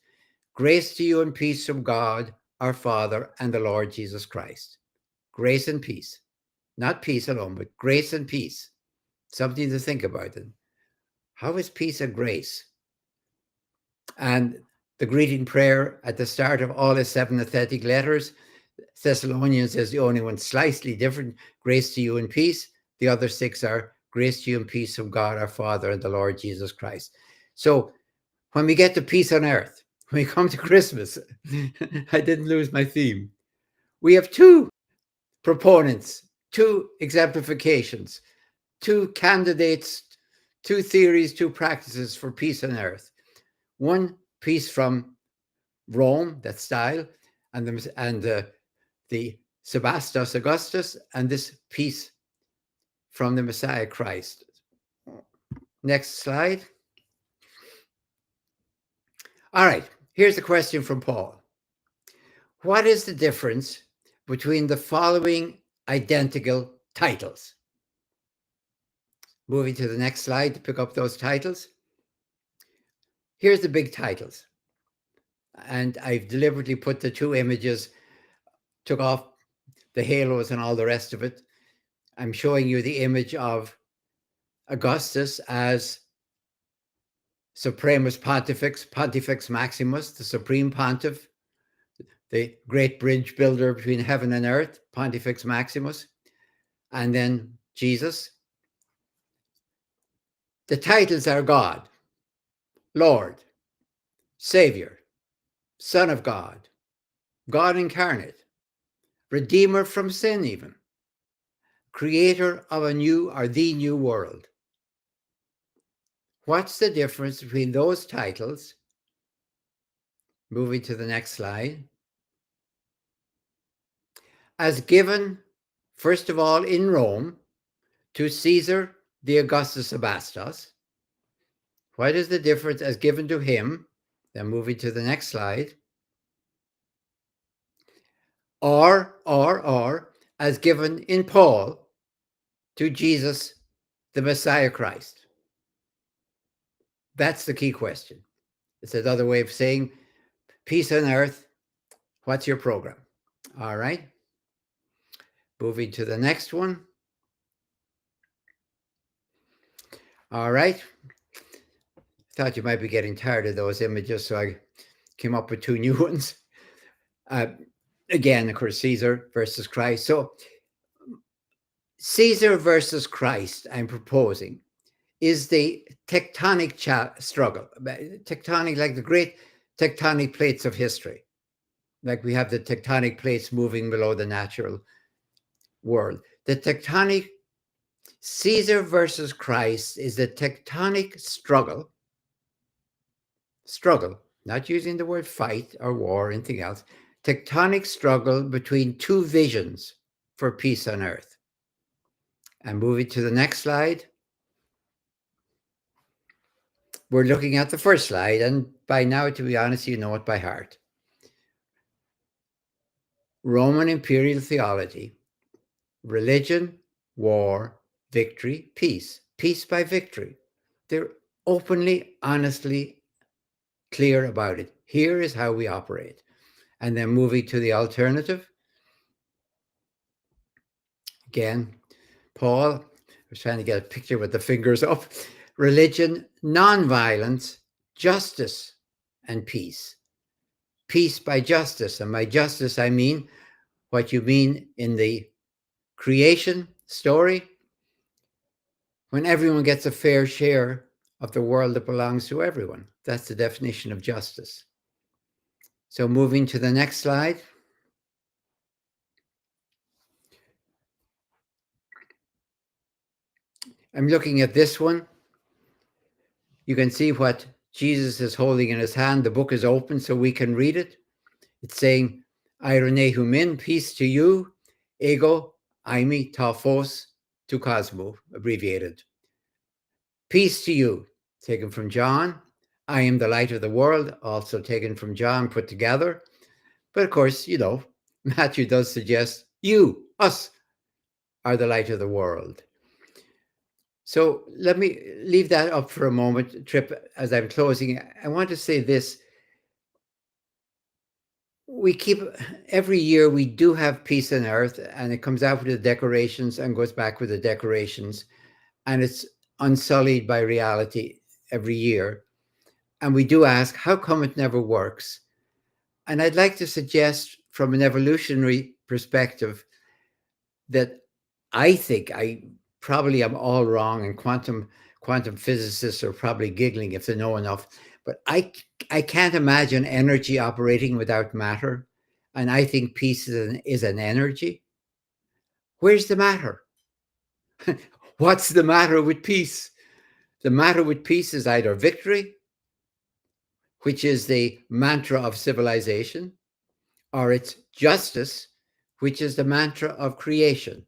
Grace to you and peace from God, our Father, and the Lord Jesus Christ. Grace and peace. Not peace alone, but grace and peace. Something to think about. It. How is peace a grace? And the greeting prayer at the start of all his 7 athetic letters, Thessalonians is the only one slightly different. Grace to you and peace. The other 6 are grace to you and peace from God our Father and the Lord Jesus Christ. So when we get to peace on earth, when we come to Christmas, I didn't lose my theme. We have 2 proponents, 2 exemplifications, 2 candidates, 2 theories, 2 practices for peace on earth. One, peace from Rome, that style, and the Sebastos Augustus, and this peace from the Messiah Christ. Next slide. All right, here's a question from Paul. What is the difference between the following identical titles? Moving to the next slide to pick up those titles. Here's the big titles. And I've deliberately put the 2 images, took off the halos and all the rest of it. I'm showing you the image of Augustus as Supremus Pontifex, Pontifex Maximus, the Supreme Pontiff, the great bridge builder between heaven and earth, Pontifex Maximus, and then Jesus. The titles are God, Lord, Savior, Son of God, God incarnate, Redeemer from sin even, Creator of a new or the new world. What's the difference between those titles? Moving to the next slide. As given, first of all, in Rome, to Caesar the Augustus Sebastos. What is the difference as given to him? Then moving to the next slide. Or, as given in Paul to Jesus, the Messiah Christ. That's the key question. It's another way of saying, peace on earth, what's your program? All right. Moving to the next one. All right. Thought you might be getting tired of those images, so I came up with 2 new ones. Again, of course, Caesar versus Christ. So Caesar versus Christ, I'm proposing, is the tectonic struggle. Tectonic, like the great tectonic plates of history. Like we have the tectonic plates moving below the natural world. The tectonic, Caesar versus Christ is the tectonic struggle, not using the word fight or war or anything else, tectonic struggle between 2 visions for peace on earth. And moving to the next slide. We're looking at the first slide, and by now, to be honest, you know it by heart. Roman imperial theology, religion, war, victory, peace, peace by victory. They're openly, honestly clear about it. Here is how we operate. And then moving to the alternative. Again, Paul, I was trying to get a picture with the fingers up. Religion, nonviolence, justice, and peace. Peace by justice. And by justice, I mean what you mean in the creation story, when everyone gets a fair share of the world that belongs to everyone. That's the definition of justice. So moving to the next slide. I'm looking at this one. You can see what Jesus is holding in his hand. The book is open so we can read it. It's saying, Irene humin, peace to you, ego, aimi, taphos, to cosmo, abbreviated. Peace to you, taken from John. I am the light of the world, also taken from John, put together. But of course, you know, Matthew does suggest you, us, are the light of the world. So let me leave that up for a moment, Trip, as I'm closing. I want to say this. We keep, every year we do have peace on earth, and it comes out with the decorations and goes back with the decorations, and it's unsullied by reality every year. And we do ask, how come it never works? And I'd like to suggest from an evolutionary perspective that I think I probably am all wrong, and quantum physicists are probably giggling if they know enough. But I can't imagine energy operating without matter, and I think peace is an energy. Where's the matter? What's the matter with peace? The matter with peace is either victory, which is the mantra of civilization, or it's justice, which is the mantra of creation.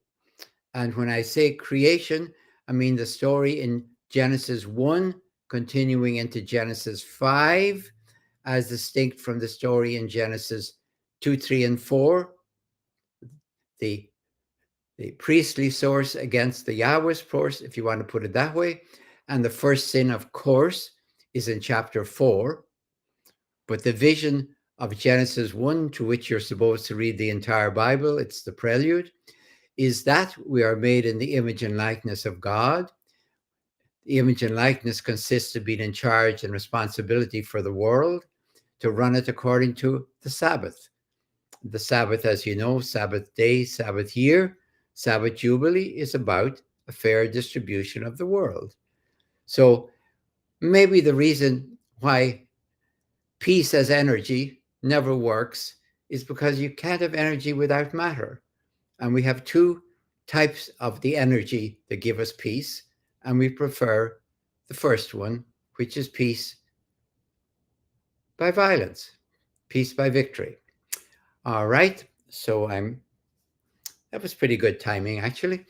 And when I say creation, I mean the story in Genesis 1 continuing into Genesis 5, as distinct from the story in Genesis 2, 3, and 4, the priestly source against the Yahweh source, if you want to put it that way. And the first sin, of course, is in chapter 4. But the vision of Genesis 1, to which you're supposed to read the entire Bible, it's the prelude, is that we are made in the image and likeness of God. The image and likeness consists of being in charge and responsibility for the world, to run it according to the Sabbath. The Sabbath, as you know, Sabbath day, Sabbath year, Sabbath Jubilee is about a fair distribution of the world. So maybe the reason why peace as energy never works is because you can't have energy without matter. And we have two types of the energy that give us peace, and we prefer the first one, which is peace by violence, peace by victory. All right, so that was pretty good timing, actually.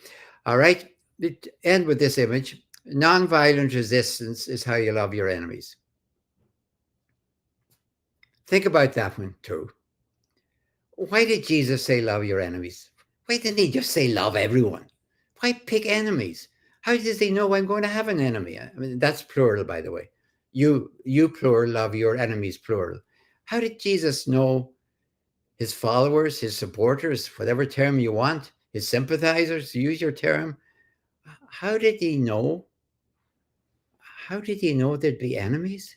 All right, end with this image. Nonviolent resistance is how you love your enemies. Think about that one too. Why did Jesus say love your enemies? Why didn't he just say love everyone? Why pick enemies? How does he know I'm going to have an enemy? I mean, that's plural, by the way. You plural, love your enemies, plural. How did Jesus know his followers, his supporters, whatever term you want, his sympathizers, use your term? How did he know? How did he know there'd be enemies?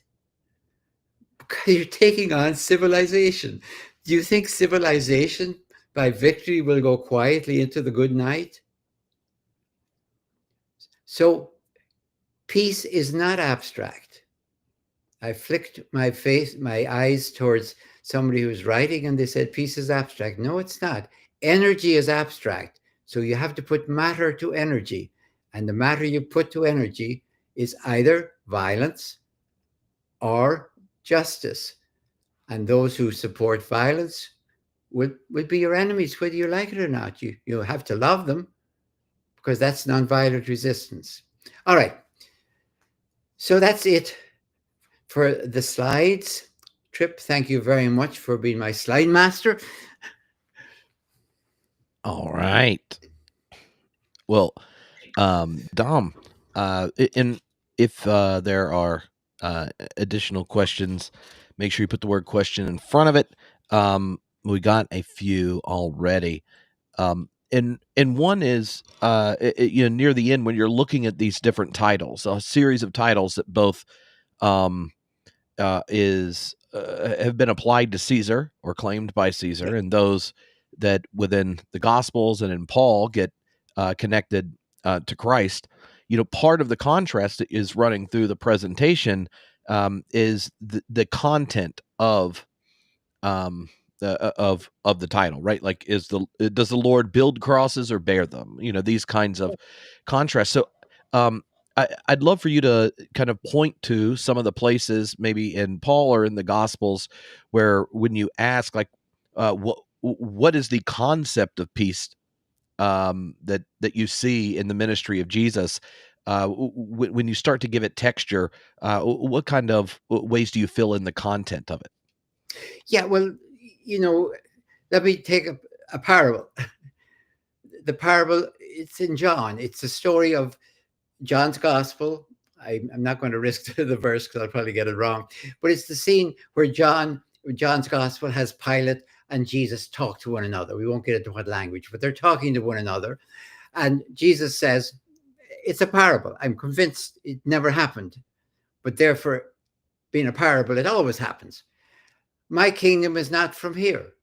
Because you're taking on civilization. Do you think civilization by victory will go quietly into the good night? So peace is not abstract. I flicked my eyes towards somebody who was writing, and they said peace is abstract. No, it's not. Energy is abstract. So you have to put matter to energy. And the matter you put to energy is either violence or justice. And those who support violence would be your enemies, whether you like it or not. You have to love them, because that's nonviolent resistance. All right. So that's it for the slides. Trip, thank you very much for being my slide master. All right. Well, Dom, and if there are additional questions, make sure you put the word question in front of it. We got a few already. And one is, near the end, when you're looking at these different titles, a series of titles that both have been applied to Caesar or claimed by Caesar, and those that within the Gospels and in Paul get connected to Christ. Part of the contrast that is running through the presentation is the content of the title, right? Like, does the Lord build crosses or bear them? These kinds of contrasts. So I'd love for you to kind of point to some of the places, maybe in Paul or in the Gospels, where when you ask, like, what is the concept of peace that you see in the ministry of Jesus, when you start to give it texture, what kind of ways do you fill in the content of it? Yeah, well, let me take a parable. The parable, it's in John. It's a story of John's gospel. I'm not going to risk the verse because I'll probably get it wrong. But it's the scene where John's gospel has Pilate and Jesus talk to one another. We won't get into what language, but they're talking to one another. And Jesus says, it's a parable. I'm convinced it never happened. But therefore, being a parable, it always happens. My kingdom is not from here.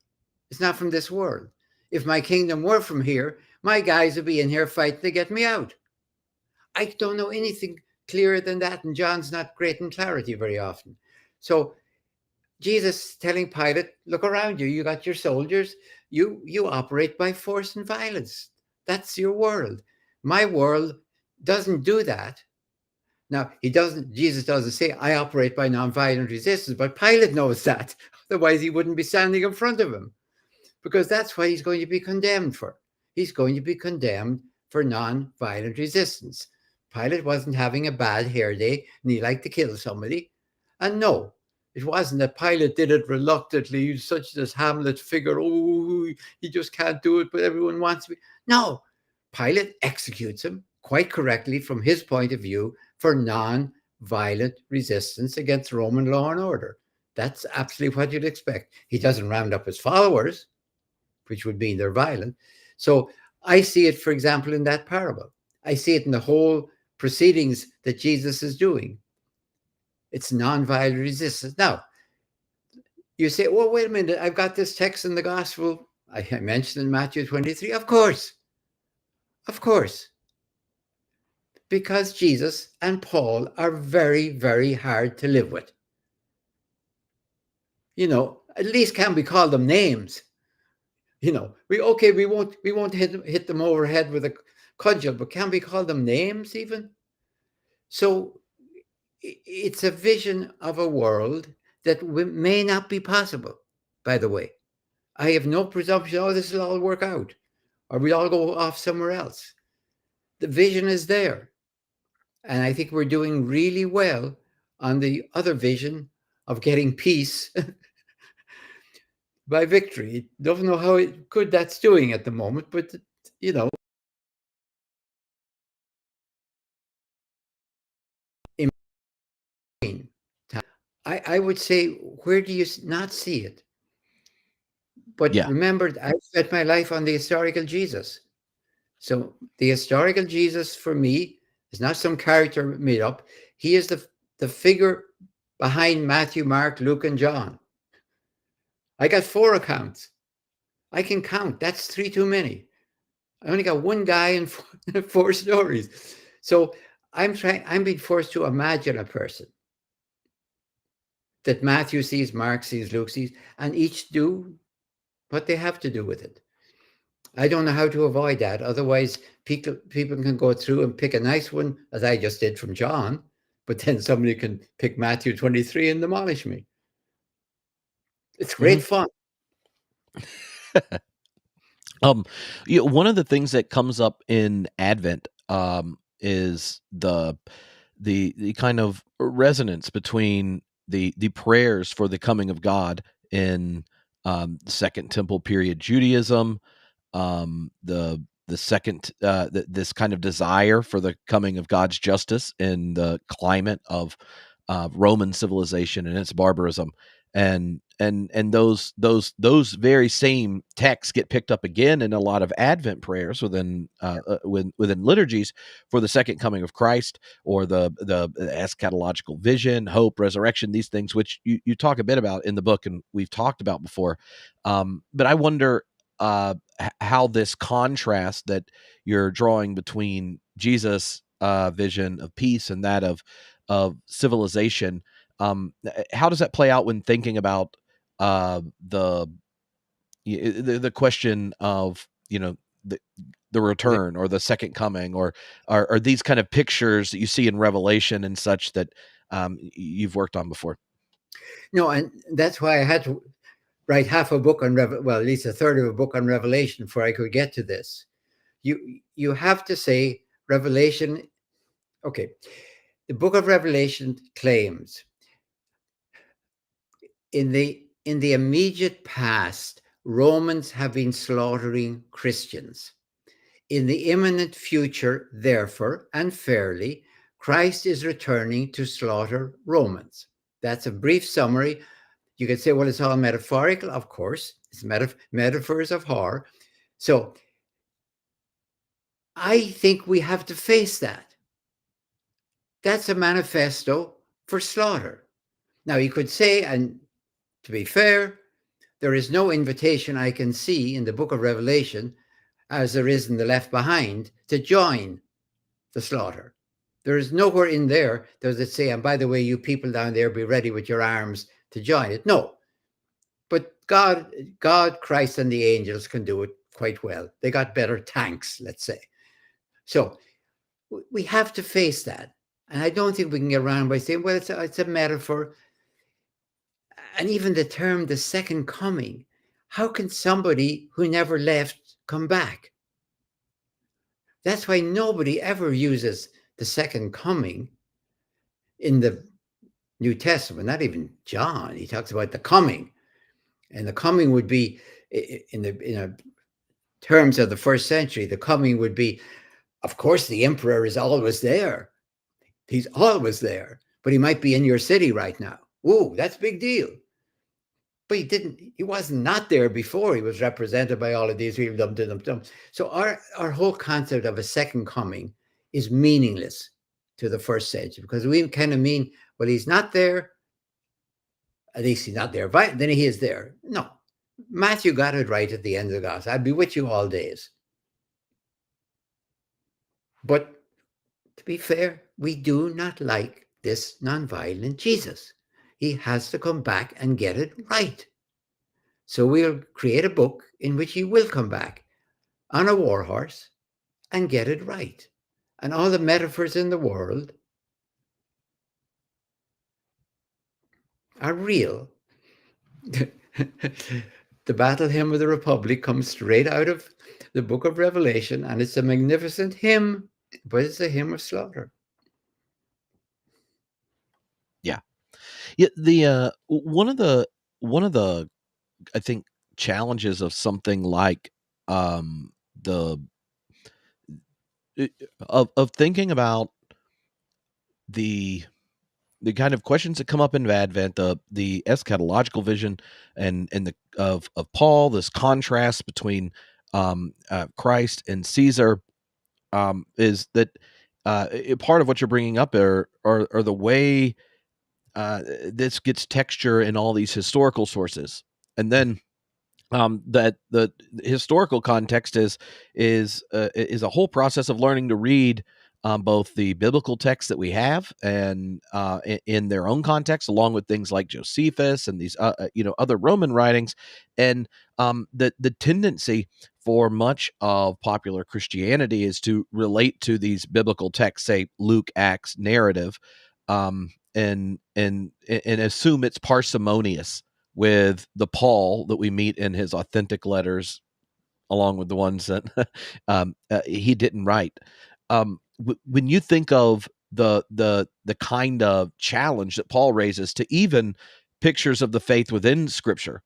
It's not from this world. If my kingdom were from here, my guys would be in here fighting to get me out. I don't know anything clearer than that, and John's not great in clarity very often. So Jesus telling Pilate, look around you, you got your soldiers, you operate by force and violence. That's your world. My world doesn't do that. Now, Jesus doesn't say, I operate by nonviolent resistance, but Pilate knows that. Otherwise, he wouldn't be standing in front of him, because that's what he's going to be condemned for. He's going to be condemned for nonviolent resistance. Pilate wasn't having a bad hair day and he liked to kill somebody. And no, it wasn't that Pilate did it reluctantly. He's such this Hamlet figure. Oh, he just can't do it, but everyone wants me. No, Pilate executes him quite correctly from his point of view for non-violent resistance against Roman law and order. That's absolutely what you'd expect. He doesn't round up his followers, which would mean they're violent. So I see it, for example, in that parable. I see it in the whole proceedings that Jesus is doing. It's nonviolent resistance. Now, you say, well, wait a minute, I've got this text in the gospel. I mentioned in Matthew 23. Of course. Of course. Because Jesus and Paul are very, very hard to live with. You know, at least can we call them names? You know, we won't hit them over the head with a cudgel, but can we call them names even? So it's a vision of a world that may not be possible, by the way. I have no presumption, oh, this will all work out, or we'll all go off somewhere else. The vision is there. And I think we're doing really well on the other vision of getting peace by victory. Don't know how good that's doing at the moment, but, you know, I would say, where do you not see it? But Yeah. remember, I spent my life on the historical Jesus. So the historical Jesus for me is not some character made up. He is the figure behind Matthew, Mark, Luke, and John. I got 4 accounts. I can count. That's 3 too many. I only got one guy and 4 stories. So I'm being forced to imagine a person that Matthew sees, Mark sees, Luke sees, and each do what they have to do with it. I don't know how to avoid that. Otherwise, people can go through and pick a nice one, as I just did from John, but then somebody can pick Matthew 23 and demolish me. It's great fun. One of the things that comes up in Advent is the kind of resonance between the prayers for the coming of God in Second Temple period Judaism, the second this kind of desire for the coming of God's justice in the climate of Roman civilization and its barbarism, and those very same texts get picked up again in a lot of Advent prayers within liturgies for the second coming of Christ, or the eschatological vision, hope, resurrection, these things which you talk a bit about in the book and we've talked about before. But I wonder how this contrast that you're drawing between Jesus' vision of peace and that of civilization, how does that play out when thinking about the question of, you know, the return or the second coming, or are these kind of pictures that you see in Revelation and such that you've worked on before? No, and that's why I had to write half a book on well, at least a third of a book on Revelation before I could get to this. You have to say Revelation. Okay, the book of Revelation claims in the immediate past, Romans have been slaughtering Christians. In the imminent future, therefore, and fairly, Christ is returning to slaughter Romans. That's a brief summary. You could say, well, it's all metaphorical. Of course, it's metaphors of horror. So I think we have to face that. That's a manifesto for slaughter. Now, you could say, and to be fair, there is no invitation I can see in the book of Revelation, as there is in the Left Behind, to join the slaughter. There is nowhere in there does it say, and by the way, you people down there, be ready with your arms to join it. No. But God, Christ, and the angels can do it quite well. They got better tanks, let's say. So we have to face that. And I don't think we can get around by saying, well, it's a metaphor. And even the term, the second coming, how can somebody who never left come back? That's why nobody ever uses the second coming in the New Testament, not even John. He talks about the coming. And the coming would be, in terms of the first century, the coming would be, of course, the emperor is always there. He's always there, but he might be in your city right now. Ooh, that's a big deal. But he wasn't not there before. He was represented by all of these people. So our whole concept of a second coming is meaningless to the first century, because we kind of mean, well, he's not there. At least he's not there, but then he is there. No, Matthew got it right at the end of the gospel. I'll be with you all days. But to be fair, we do not like this nonviolent Jesus. He has to come back and get it right. So we'll create a book in which he will come back on a war horse and get it right. And all the metaphors in the world are real. The Battle Hymn of the Republic comes straight out of the book of Revelation, and it's a magnificent hymn, but it's a hymn of slaughter. Yeah. The one of the I think challenges of something like the of thinking about the kind of questions that come up in Advent, the eschatological vision and the of Paul, this contrast between Christ and Caesar, is that part of what you're bringing up are the way this gets texture in all these historical sources, and then that the historical context is a whole process of learning to read both the biblical texts that we have and in their own context, along with things like Josephus and these other Roman writings, and the tendency for much of popular Christianity is to relate to these biblical texts, say Luke, Acts narrative, and assume it's parsimonious with the Paul that we meet in his authentic letters, along with the ones that he didn't write. When you think of the kind of challenge that Paul raises to even pictures of the faith within Scripture,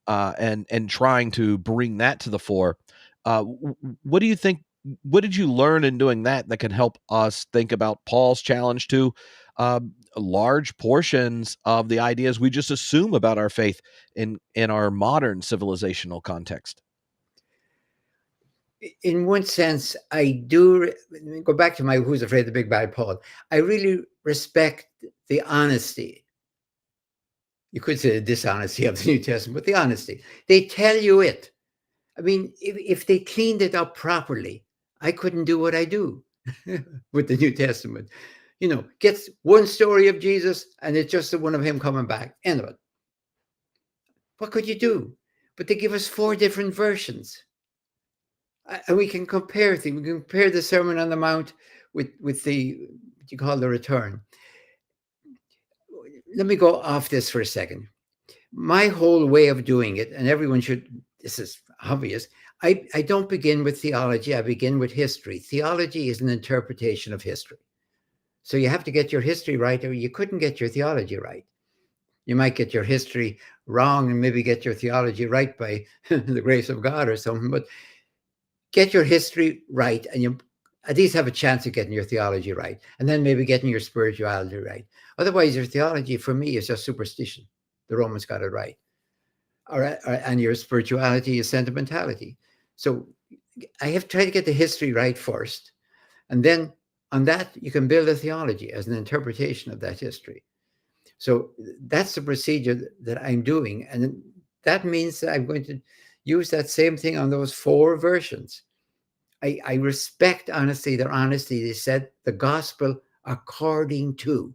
and trying to bring that to the fore, what do you think? What did you learn in doing that can help us think about Paul's challenge to large portions of the ideas we just assume about our faith in our modern civilizational context? In one sense, I do go back to my Who's Afraid of the Big Bad Paul. I really respect the honesty. You could say the dishonesty of the New Testament, but the honesty. They tell you it. I mean, if they cleaned it up properly, I couldn't do what I do with the New Testament. Gets one story of Jesus, and it's just the one of him coming back. End of it. What could you do? But they give us 4 different versions. And we can compare things. We can compare the Sermon on the Mount with the, what you call the return. Let me go off this for a second. My whole way of doing it, and everyone should, this is obvious, I don't begin with theology. I begin with history. Theology is an interpretation of history. So you have to get your history right, or you couldn't get your theology right. You might get your history wrong and maybe get your theology right by the grace of God or something, but get your history right, and you at least have a chance of getting your theology right, and then maybe getting your spirituality right. Otherwise, your theology, for me, is just superstition. The Romans got it right. And your spirituality is sentimentality. So I have tried to get the history right first, and then on that, you can build a theology as an interpretation of that history. So that's the procedure that I'm doing. And that means that I'm going to use that same thing on those 4 versions. I respect, honestly, their honesty. They said the gospel according to.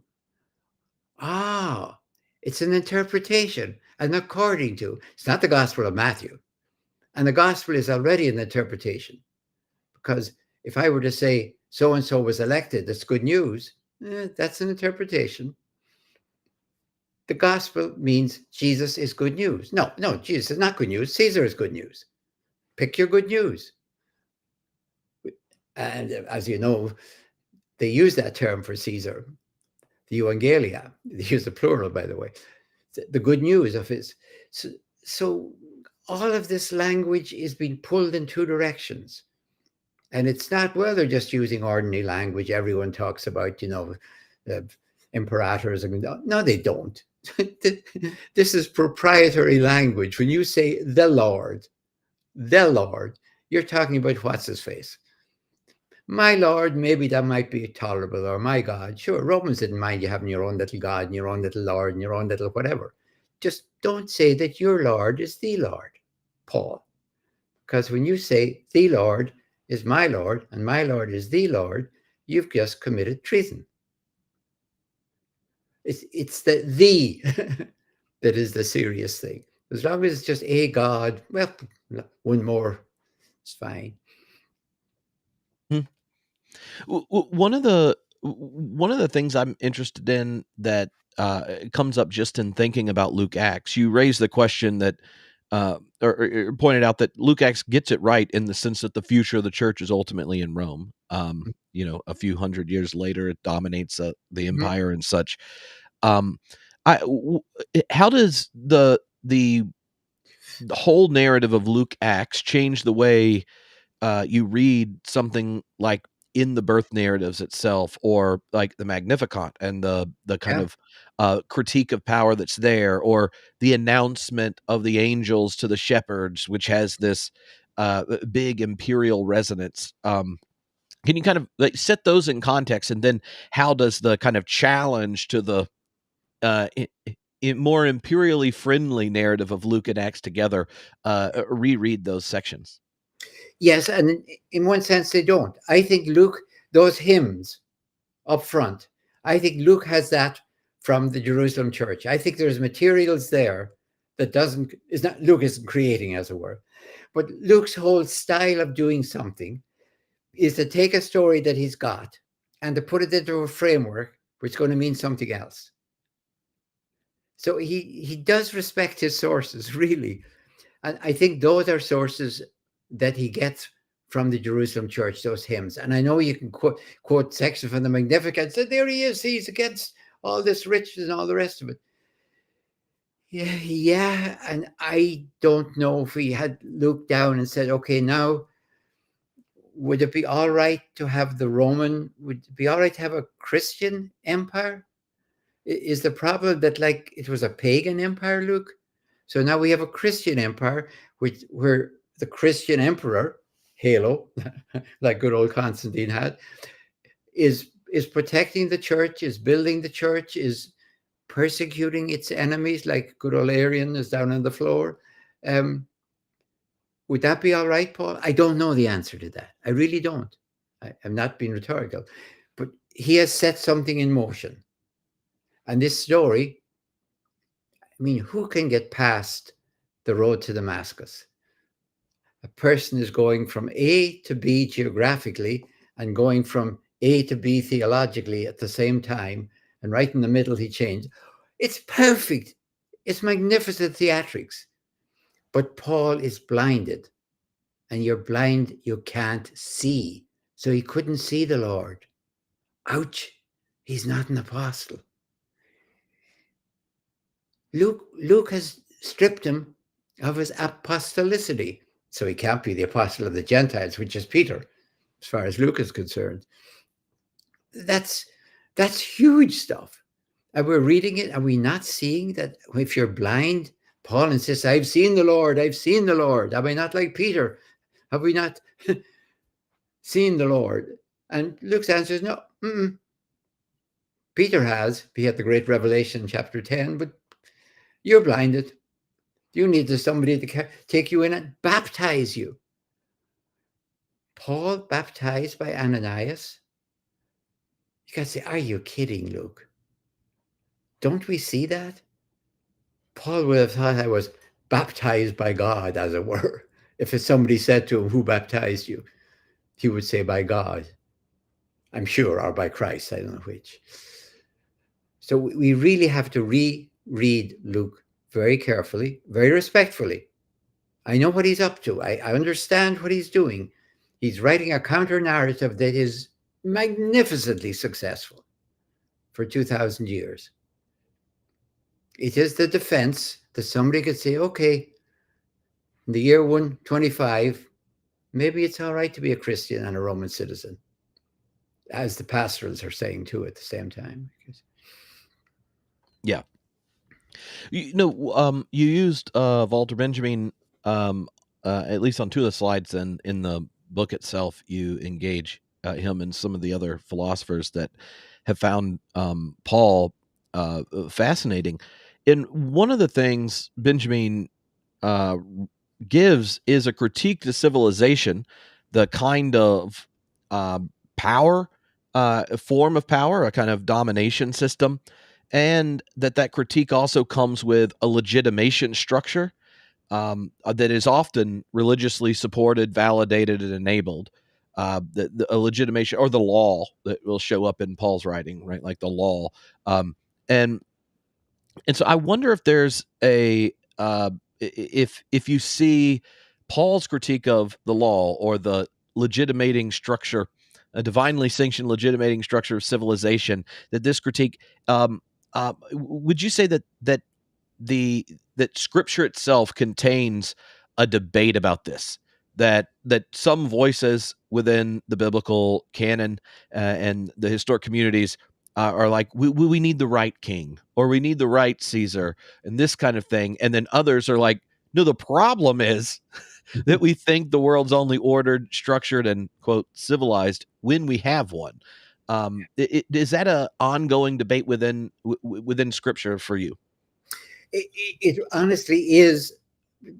It's an interpretation, and according to. It's not the gospel of Matthew. And the gospel is already an interpretation. Because if I were to say so and so was elected, that's good news, that's an interpretation. The gospel means Jesus is good news. No, Jesus is not good news. Caesar is good news. Pick your good news. And as you know, they use that term for Caesar, the Evangelia. They use the plural, by the way. The good news of his. So all of this language is being pulled in 2 directions. And it's not, well, they're just using ordinary language. Everyone talks about, imperators. No, they don't. This is proprietary language. When you say the Lord, you're talking about what's his face. My Lord, maybe that might be tolerable, or my God. Sure, Romans didn't mind you having your own little God and your own little Lord and your own little whatever. Just don't say that your Lord is the Lord, Paul. Because when you say the Lord is my Lord and my Lord is the Lord, you've just committed treason. It's the that is the serious thing. As long as it's just a God, well, one more, it's fine. One of the things I'm interested in that comes up just in thinking about Luke Acts, you raised the question that or pointed out that Luke Acts gets it right in the sense that the future of the church is ultimately in Rome. A few hundred years later, it dominates the empire and such. How does the whole narrative of Luke Acts change the way you read something like in the birth narratives itself, or like the Magnificat and the kind of critique of power that's there, or the announcement of the angels to the shepherds, which has this big imperial resonance? Can you kind of like set those in context, and then how does the kind of challenge to the more imperially friendly narrative of Luke and Acts together reread those sections? Yes, and in one sense they don't. I think Luke, those hymns up front, I think Luke has that from the Jerusalem church. I think there's materials there that Luke isn't creating, as it were. But Luke's whole style of doing something is to take a story that he's got and to put it into a framework which is going to mean something else. So he does respect his sources, really. And I think those are sources that he gets from the Jerusalem church, those hymns. And I know you can quote sections from the Magnificat, so there he is, he's against all this riches and all the rest of it. Yeah. And I don't know if he had looked down and said, okay, now, would it be all right to have would it be all right to have a Christian empire? Is the problem that like it was a pagan empire, Luke? So now we have a Christian empire, where the Christian emperor, Halo, like good old Constantine had, is protecting the church, is building the church, is persecuting its enemies, like good old Arian is down on the floor. Would that be all right, Paul? I don't know the answer to that. I really don't. I'm not being rhetorical. But he has set something in motion. And this story, I mean, who can get past the road to Damascus? A person is going from A to B geographically and going from A to B theologically at the same time. And right in the middle, he changed. It's perfect. It's magnificent theatrics. But Paul is blinded. And you're blind, you can't see. So he couldn't see the Lord. Ouch. He's not an apostle. Luke has stripped him of his apostolicity. So he can't be the apostle of the Gentiles, which is Peter, as far as Luke is concerned. That's huge stuff. And we're reading it. Are we not seeing that if you're blind, Paul insists, I've seen the Lord. I've seen the Lord. Am I not like Peter? Have we not seen the Lord? And Luke's answer is no. Peter has. He had the great revelation in chapter 10, but you're blinded. You need somebody to take you in and baptize you. Paul baptized by Ananias. You got to say, are you kidding, Luke? Don't we see that? Paul would have thought I was baptized by God, as it were. If somebody said to him, who baptized you? He would say, by God, I'm sure, or by Christ, I don't know which. So we really have to reread Luke very carefully, very respectfully. I know what he's up to. I understand what he's doing. He's writing a counter-narrative that is magnificently successful for 2,000 years. It is the defense that somebody could say, okay, in the year 125, maybe it's all right to be a Christian and a Roman citizen, as the pastorals are saying too at the same time. Yeah. You used Walter Benjamin, at least on two of the slides, and in the book itself, you engage him and some of the other philosophers that have found Paul fascinating. And one of the things Benjamin gives is a critique to civilization, the kind of power, form of power, a kind of domination system, and that critique also comes with a legitimation structure that is often religiously supported, validated, and enabled. A legitimation, or the law, that will show up in Paul's writing, right? Like the law, and so I wonder if there's a if you see Paul's critique of the law, or the legitimating structure, a divinely sanctioned legitimating structure of civilization, that this critique, would you say that Scripture itself contains a debate about this? That some voices within the biblical canon and the historic communities are like, we need the right king, or we need the right Caesar, and this kind of thing. And then others are like, no, the problem is that we think the world's only ordered, structured, and, quote, civilized when we have one. Is that an ongoing debate within Scripture for you? It honestly is,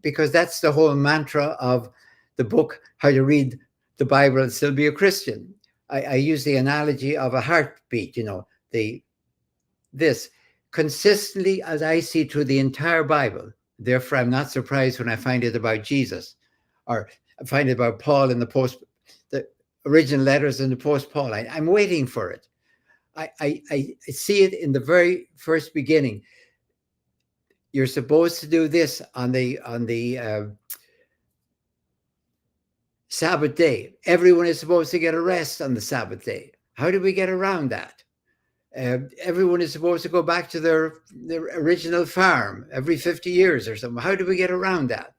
because that's the whole mantra of the book, How to Read the Bible and Still Be a Christian. I use the analogy of a heartbeat, this consistently, as I see through the entire Bible. Therefore, I'm not surprised when I find it about Jesus, or I find it about Paul in the original letters in the post-Paul. I'm waiting for it. I see it in the very first beginning. You're supposed to do this on the Sabbath day. Everyone is supposed to get a rest on the Sabbath day. How do we get around that? Everyone is supposed to go back to their original farm every 50 years or something. How do we get around that?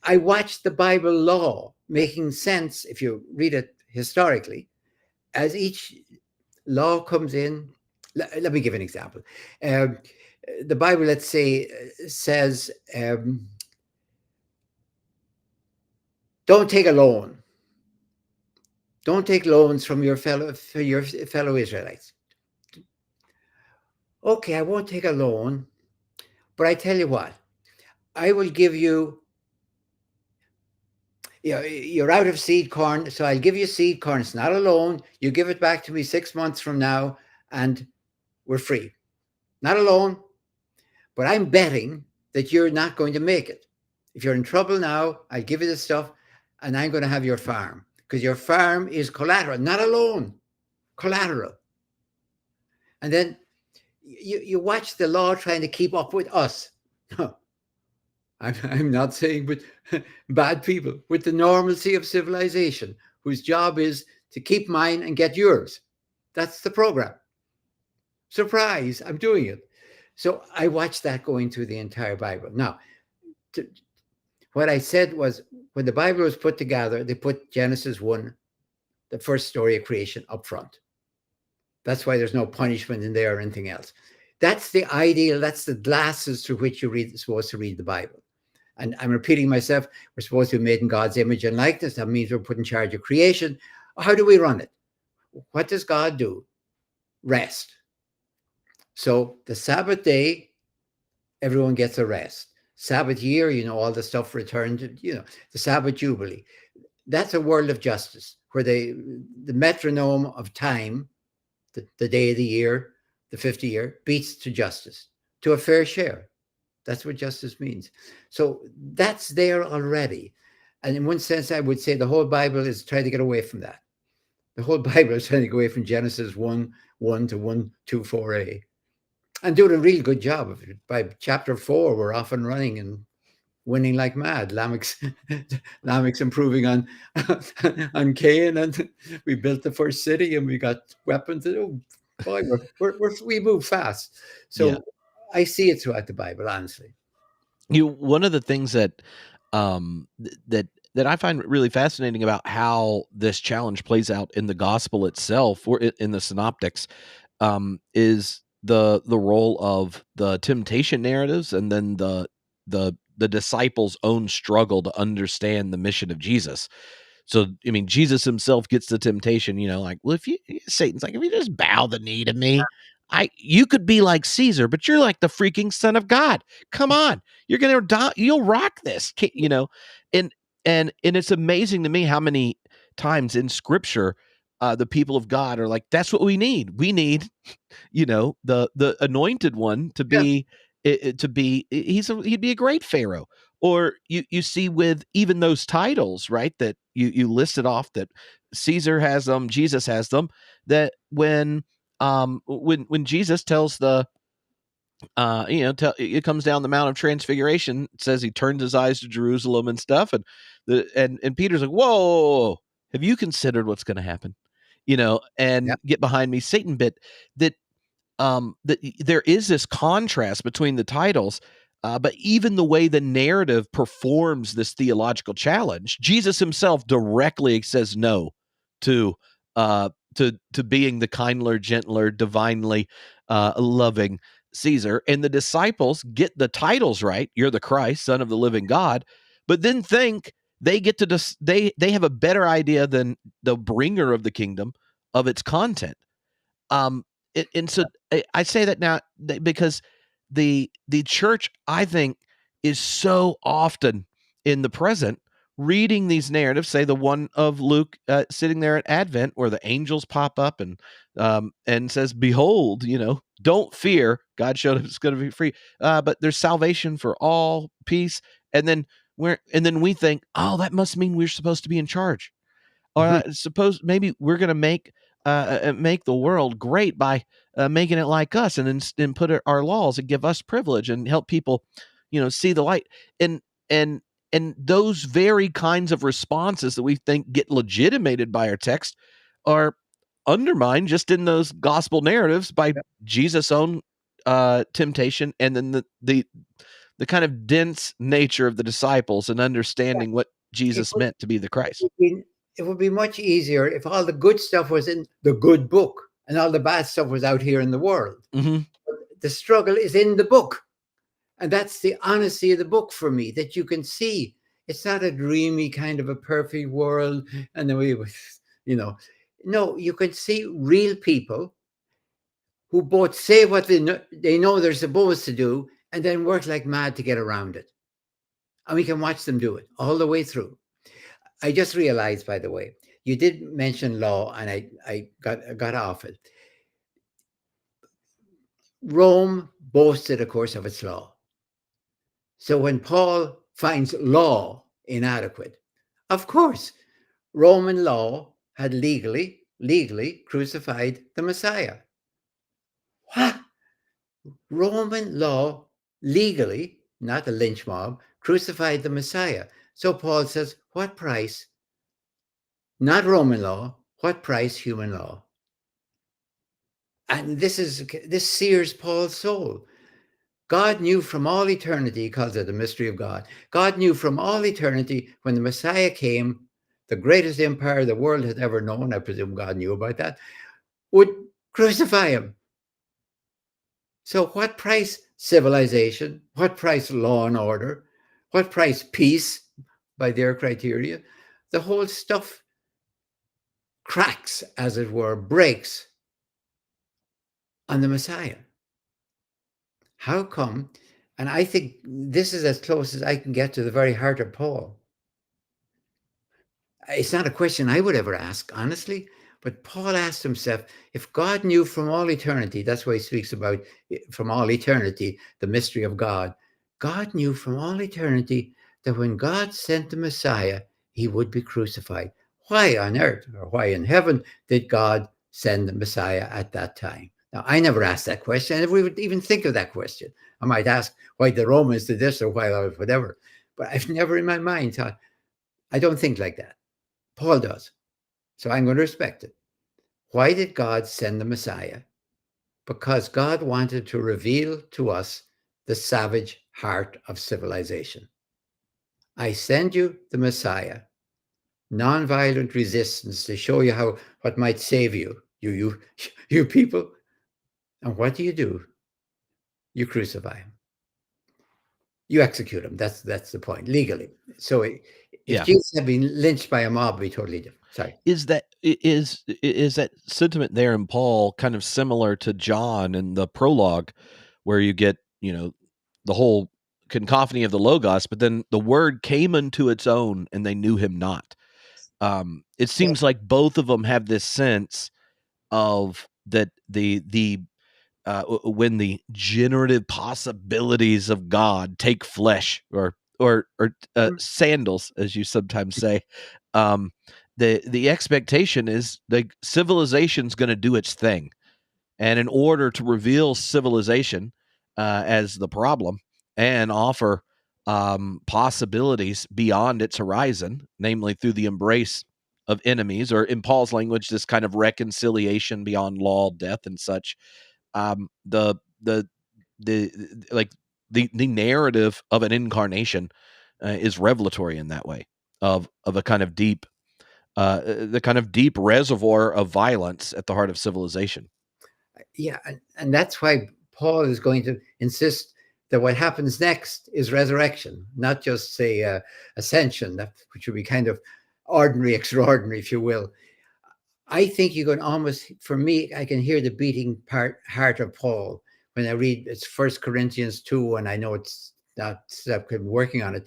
I watched the Bible law making sense, if you read it historically, as each law comes in. Let me give an example. The Bible, let's say, says, don't take a loan. Don't take loans from your fellow Israelites. Okay, I won't take a loan, but I tell you what, I will give you, you're out of seed corn, so I'll give you seed corn. It's not a loan. You give it back to me 6 months from now, and we're free. Not a loan, but I'm betting that you're not going to make it. If you're in trouble now, I'll give you the stuff, and I'm going to have your farm, because your farm is collateral, not a loan, collateral. And then you watch the law trying to keep up with us. I'm not saying with bad people, with the normalcy of civilization, whose job is to keep mine and get yours. That's the program. Surprise, I'm doing it. So I watched that going through the entire Bible. Now, what I said was, when the Bible was put together, they put Genesis 1, the first story of creation, up front. That's why there's no punishment in there or anything else. That's the ideal. That's the glasses through which you're supposed to read the Bible. And I'm repeating myself, we're supposed to be made in God's image and likeness. That means we're put in charge of creation. How do we run it? What does God do? Rest. So the Sabbath day, everyone gets a rest. Sabbath year, all the stuff returned, the Sabbath Jubilee. That's a world of justice where the metronome of time, the day of the year, the 50 year, beats to justice, to a fair share. That's what justice means. So that's there already. And in one sense, I would say the whole Bible is trying to get away from that. The whole Bible is trying to go away from Genesis 1:1 to 1:24a, and doing a real good job of it. By chapter 4, we're off and running and winning like mad. Lamech's improving on on Cain, and we built the first city, and we got weapons. Oh boy, we move fast. So Yeah. I see it throughout the Bible, honestly. One of the things that that I find really fascinating about how this challenge plays out in the gospel itself, or in the synoptics, is the role of the temptation narratives, and then the disciples' own struggle to understand the mission of Jesus. So, I mean, Jesus himself gets the temptation, like, well, Satan's like, if you just bow the knee to me, you could be like Caesar, but you're like the freaking son of God. Come on, you're gonna die. You'll rock this, and it's amazing to me how many times in Scripture, the people of God are like, that's what we need. We need, the anointed one to Yeah. be, he'd be a great Pharaoh. Or you see with even those titles, right, that you listed off, that Caesar has them, Jesus has them, that when Jesus tells it comes down the Mount of Transfiguration, it says he turns his eyes to Jerusalem and stuff, and Peter's like, whoa, have you considered what's going to happen? Yeah. And get behind me, Satan. But that there is this contrast between the titles, but even the way the narrative performs this theological challenge, Jesus himself directly says no to being the kindler, gentler, divinely loving Caesar, and the disciples get the titles right. You're the Christ, Son of the living God, but then think they get to they have a better idea than the bringer of the kingdom of its content. Um, and so I say that now because the church, I think, is so often in the present reading these narratives, say the one of Luke sitting there at Advent, where the angels pop up and says, "Behold, don't fear. God showed us it's going to be free, but there's salvation for all, peace." And then we think, "Oh, that must mean we're supposed to be in charge." Or suppose maybe we're going to make the world great by making it like us, and then put our laws and give us privilege and help people, see the light. And and and those very kinds of responses that we think get legitimated by our text are undermined just in those gospel narratives by Jesus' own temptation, and then the kind of dense nature of the disciples and understanding what It Jesus would, meant to be the Christ. it would be much easier if all the good stuff was in the good book and all the bad stuff was out here in the world. Mm-hmm. The struggle is in the book. And that's the honesty of the book for me, that you can see it's not a dreamy kind of a perfect world. And then no, you can see real people who both say what they know they're supposed to do and then work like mad to get around it. And we can watch them do it all the way through. I just realized, by the way, you did mention law, and I got off it. Rome boasted, of course, of its law. So when Paul finds law inadequate, of course, Roman law had legally crucified the Messiah. What? Roman law legally, not the lynch mob, crucified the Messiah. So Paul says, what price? Not Roman law. What price? Human law. And this sears Paul's soul. God knew from all eternity, he calls it the mystery of God. God knew from all eternity when the Messiah came, the greatest empire the world had ever known, I presume God knew about that, would crucify him. So what price civilization? What price law and order? What price peace by their criteria? The whole stuff cracks, as it were, breaks on the Messiah. How come? And I think this is as close as I can get to the very heart of Paul. It's not a question I would ever ask, honestly, but Paul asked himself, if God knew from all eternity, that's why he speaks about from all eternity, the mystery of God. God knew from all eternity that when God sent the Messiah, he would be crucified. Why on earth or why in heaven did God send the Messiah at that time? Now, I never asked that question. I never would even think of that question. I might ask why the Romans did this or why whatever, but I've never in my mind thought, I don't think like that. Paul does. So I'm going to respect it. Why did God send the Messiah? Because God wanted to reveal to us the savage heart of civilization. I send you the Messiah, nonviolent resistance to show you how what might save you, you people. And what do? You crucify him. You execute him. That's the point legally. So if Jesus had been lynched by a mob, it'd be totally different. Sorry. Is that sentiment there in Paul kind of similar to John in the prologue, where you get, the whole cacophony of the Logos, but then the word came unto its own and they knew him not. It seems like both of them have this sense of that when the generative possibilities of God take flesh or sandals, as you sometimes say, the expectation is the civilization's going to do its thing, and in order to reveal civilization as the problem and offer possibilities beyond its horizon, namely through the embrace of enemies, or in Paul's language, this kind of reconciliation beyond law, death, and such. The narrative of an incarnation is revelatory in that way of a kind of deep, the kind of deep reservoir of violence at the heart of civilization. Yeah, and that's why Paul is going to insist that what happens next is resurrection, not just say ascension, which would be kind of ordinary, extraordinary, if you will. I think you can almost, for me, I can hear the beating heart of Paul when I read it's 1 Corinthians 2, and I know it's not, I'm working on it.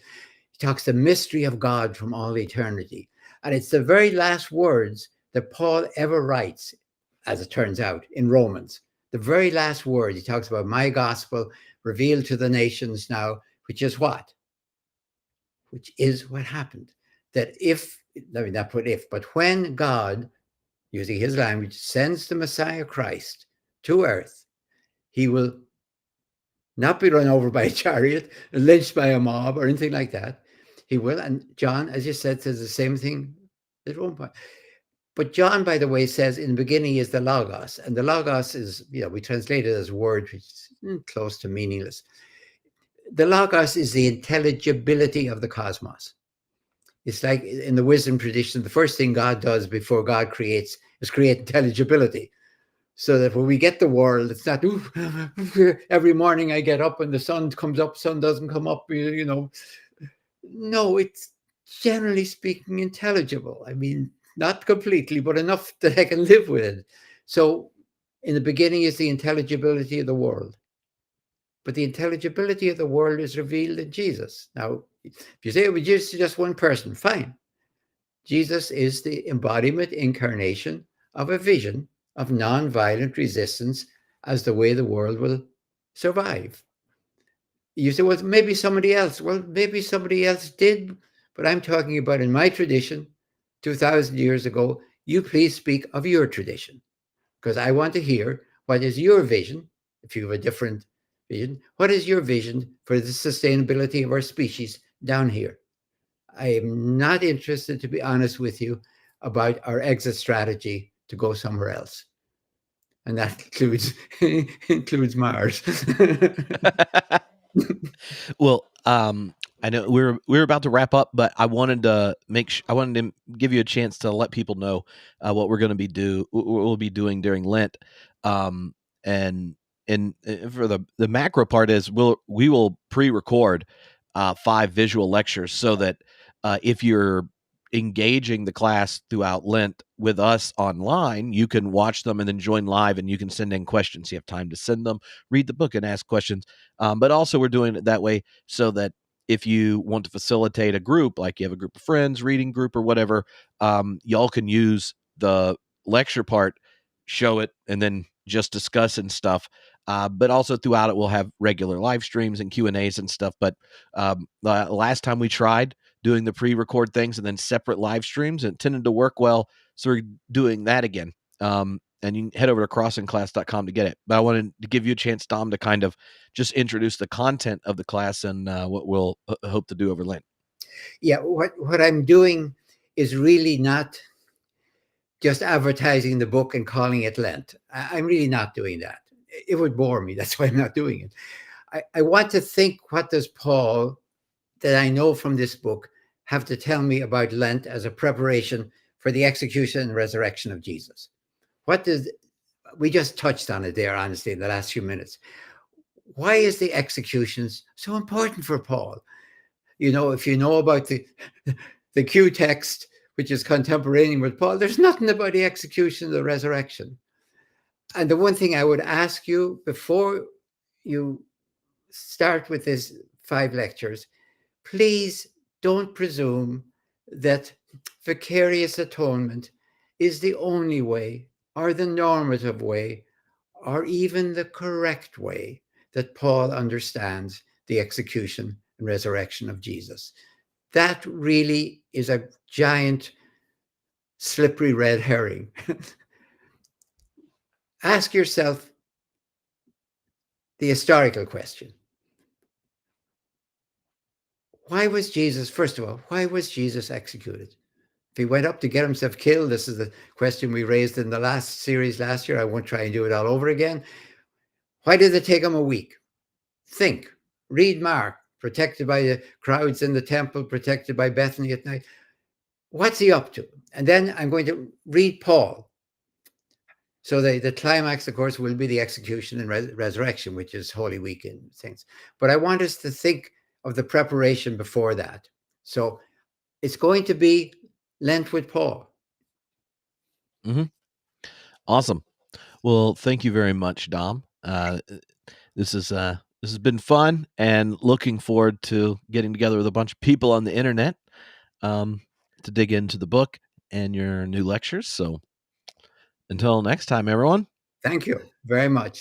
He talks the mystery of God from all eternity. And it's the very last words that Paul ever writes, as it turns out, in Romans. The very last word, he talks about my gospel revealed to the nations now, which is what? Which is what happened. That if, let me not put if, but when God, using his language, sends the Messiah Christ to earth, he will not be run over by a chariot, lynched by a mob, or anything like that. He will, and John, as you said, says the same thing at one point. But John, by the way, says in the beginning is the Logos, and the Logos is, we translate it as word, which is close to meaningless. The Logos is the intelligibility of the cosmos. It's like in the wisdom tradition, the first thing God does before God creates is create intelligibility. So that when we get the world, it's not every morning I get up and the sun comes up, sun doesn't come up, No, it's generally speaking intelligible. I mean, not completely, but enough that I can live with it. So in the beginning is the intelligibility of the world. But the intelligibility of the world is revealed in Jesus. Now, if you say it was just one person, fine. Jesus is the embodiment, incarnation of a vision of nonviolent resistance as the way the world will survive. You say, well, maybe somebody else. Well, maybe somebody else did, but I'm talking about in my tradition, 2,000 years ago. You please speak of your tradition, because I want to hear what is your vision. If you have a different vision, what is your vision for the sustainability of our species down here? I am not interested, to be honest with you, about our exit strategy to go somewhere else. And that includes Mars. Well, I know we're about to wrap up, but I wanted to give you a chance to let people know what we're going to we'll be doing during Lent, and for the macro part is we will pre-record 5 visual lectures so that if engaging the class throughout Lent with us online, you can watch them and then join live, and you can send in questions. You have time to send them, read the book, and ask questions. But also, we're doing it that way so that if you want to facilitate a group, like you have a group of friends, reading group or whatever, y'all can use the lecture part, show it, and then just discuss and stuff. But also throughout it, we'll have regular live streams and Q&As and stuff. But last time we tried doing the pre-record things and then separate live streams, and it tended to work well. So we're doing that again. And you can head over to crossanclass.com to get it. But I wanted to give you a chance, Dom, to kind of just introduce the content of the class and what we'll hope to do over Lent. Yeah, what I'm doing is really not just advertising the book and calling it Lent. I'm really not doing that. It would bore me. That's why I'm not doing it. I want to think, what does Paul, that I know from this book, have to tell me about Lent as a preparation for the execution and resurrection of Jesus? We just touched on it there, honestly, in the last few minutes. Why is the executions so important for Paul? You know, if you know about the Q text, which is contemporaneous with Paul, there's nothing about the execution, the resurrection. And the one thing I would ask you before you start with these 5 lectures, please don't presume that vicarious atonement is the only way, or the normative way, or even the correct way that Paul understands the execution and resurrection of Jesus. That really is a giant, slippery red herring. Ask yourself the historical question. Why was Jesus, first of all, why was Jesus executed? If he went up to get himself killed, this is the question we raised in the last series last year. I won't try and do it all over again. Why did it take him a week? Think, read Mark, protected by the crowds in the temple, protected by Bethany at night. What's he up to? And then I'm going to read Paul. So the climax, of course, will be the execution and resurrection, which is Holy Week and things. But I want us to think of the preparation before that. So it's going to be Lent with Paul. Mm-hmm. Awesome. Well, thank you very much, Dom. This has been fun, and looking forward to getting together with a bunch of people on the internet to dig into the book and your new lectures. So until next time, everyone. Thank you very much.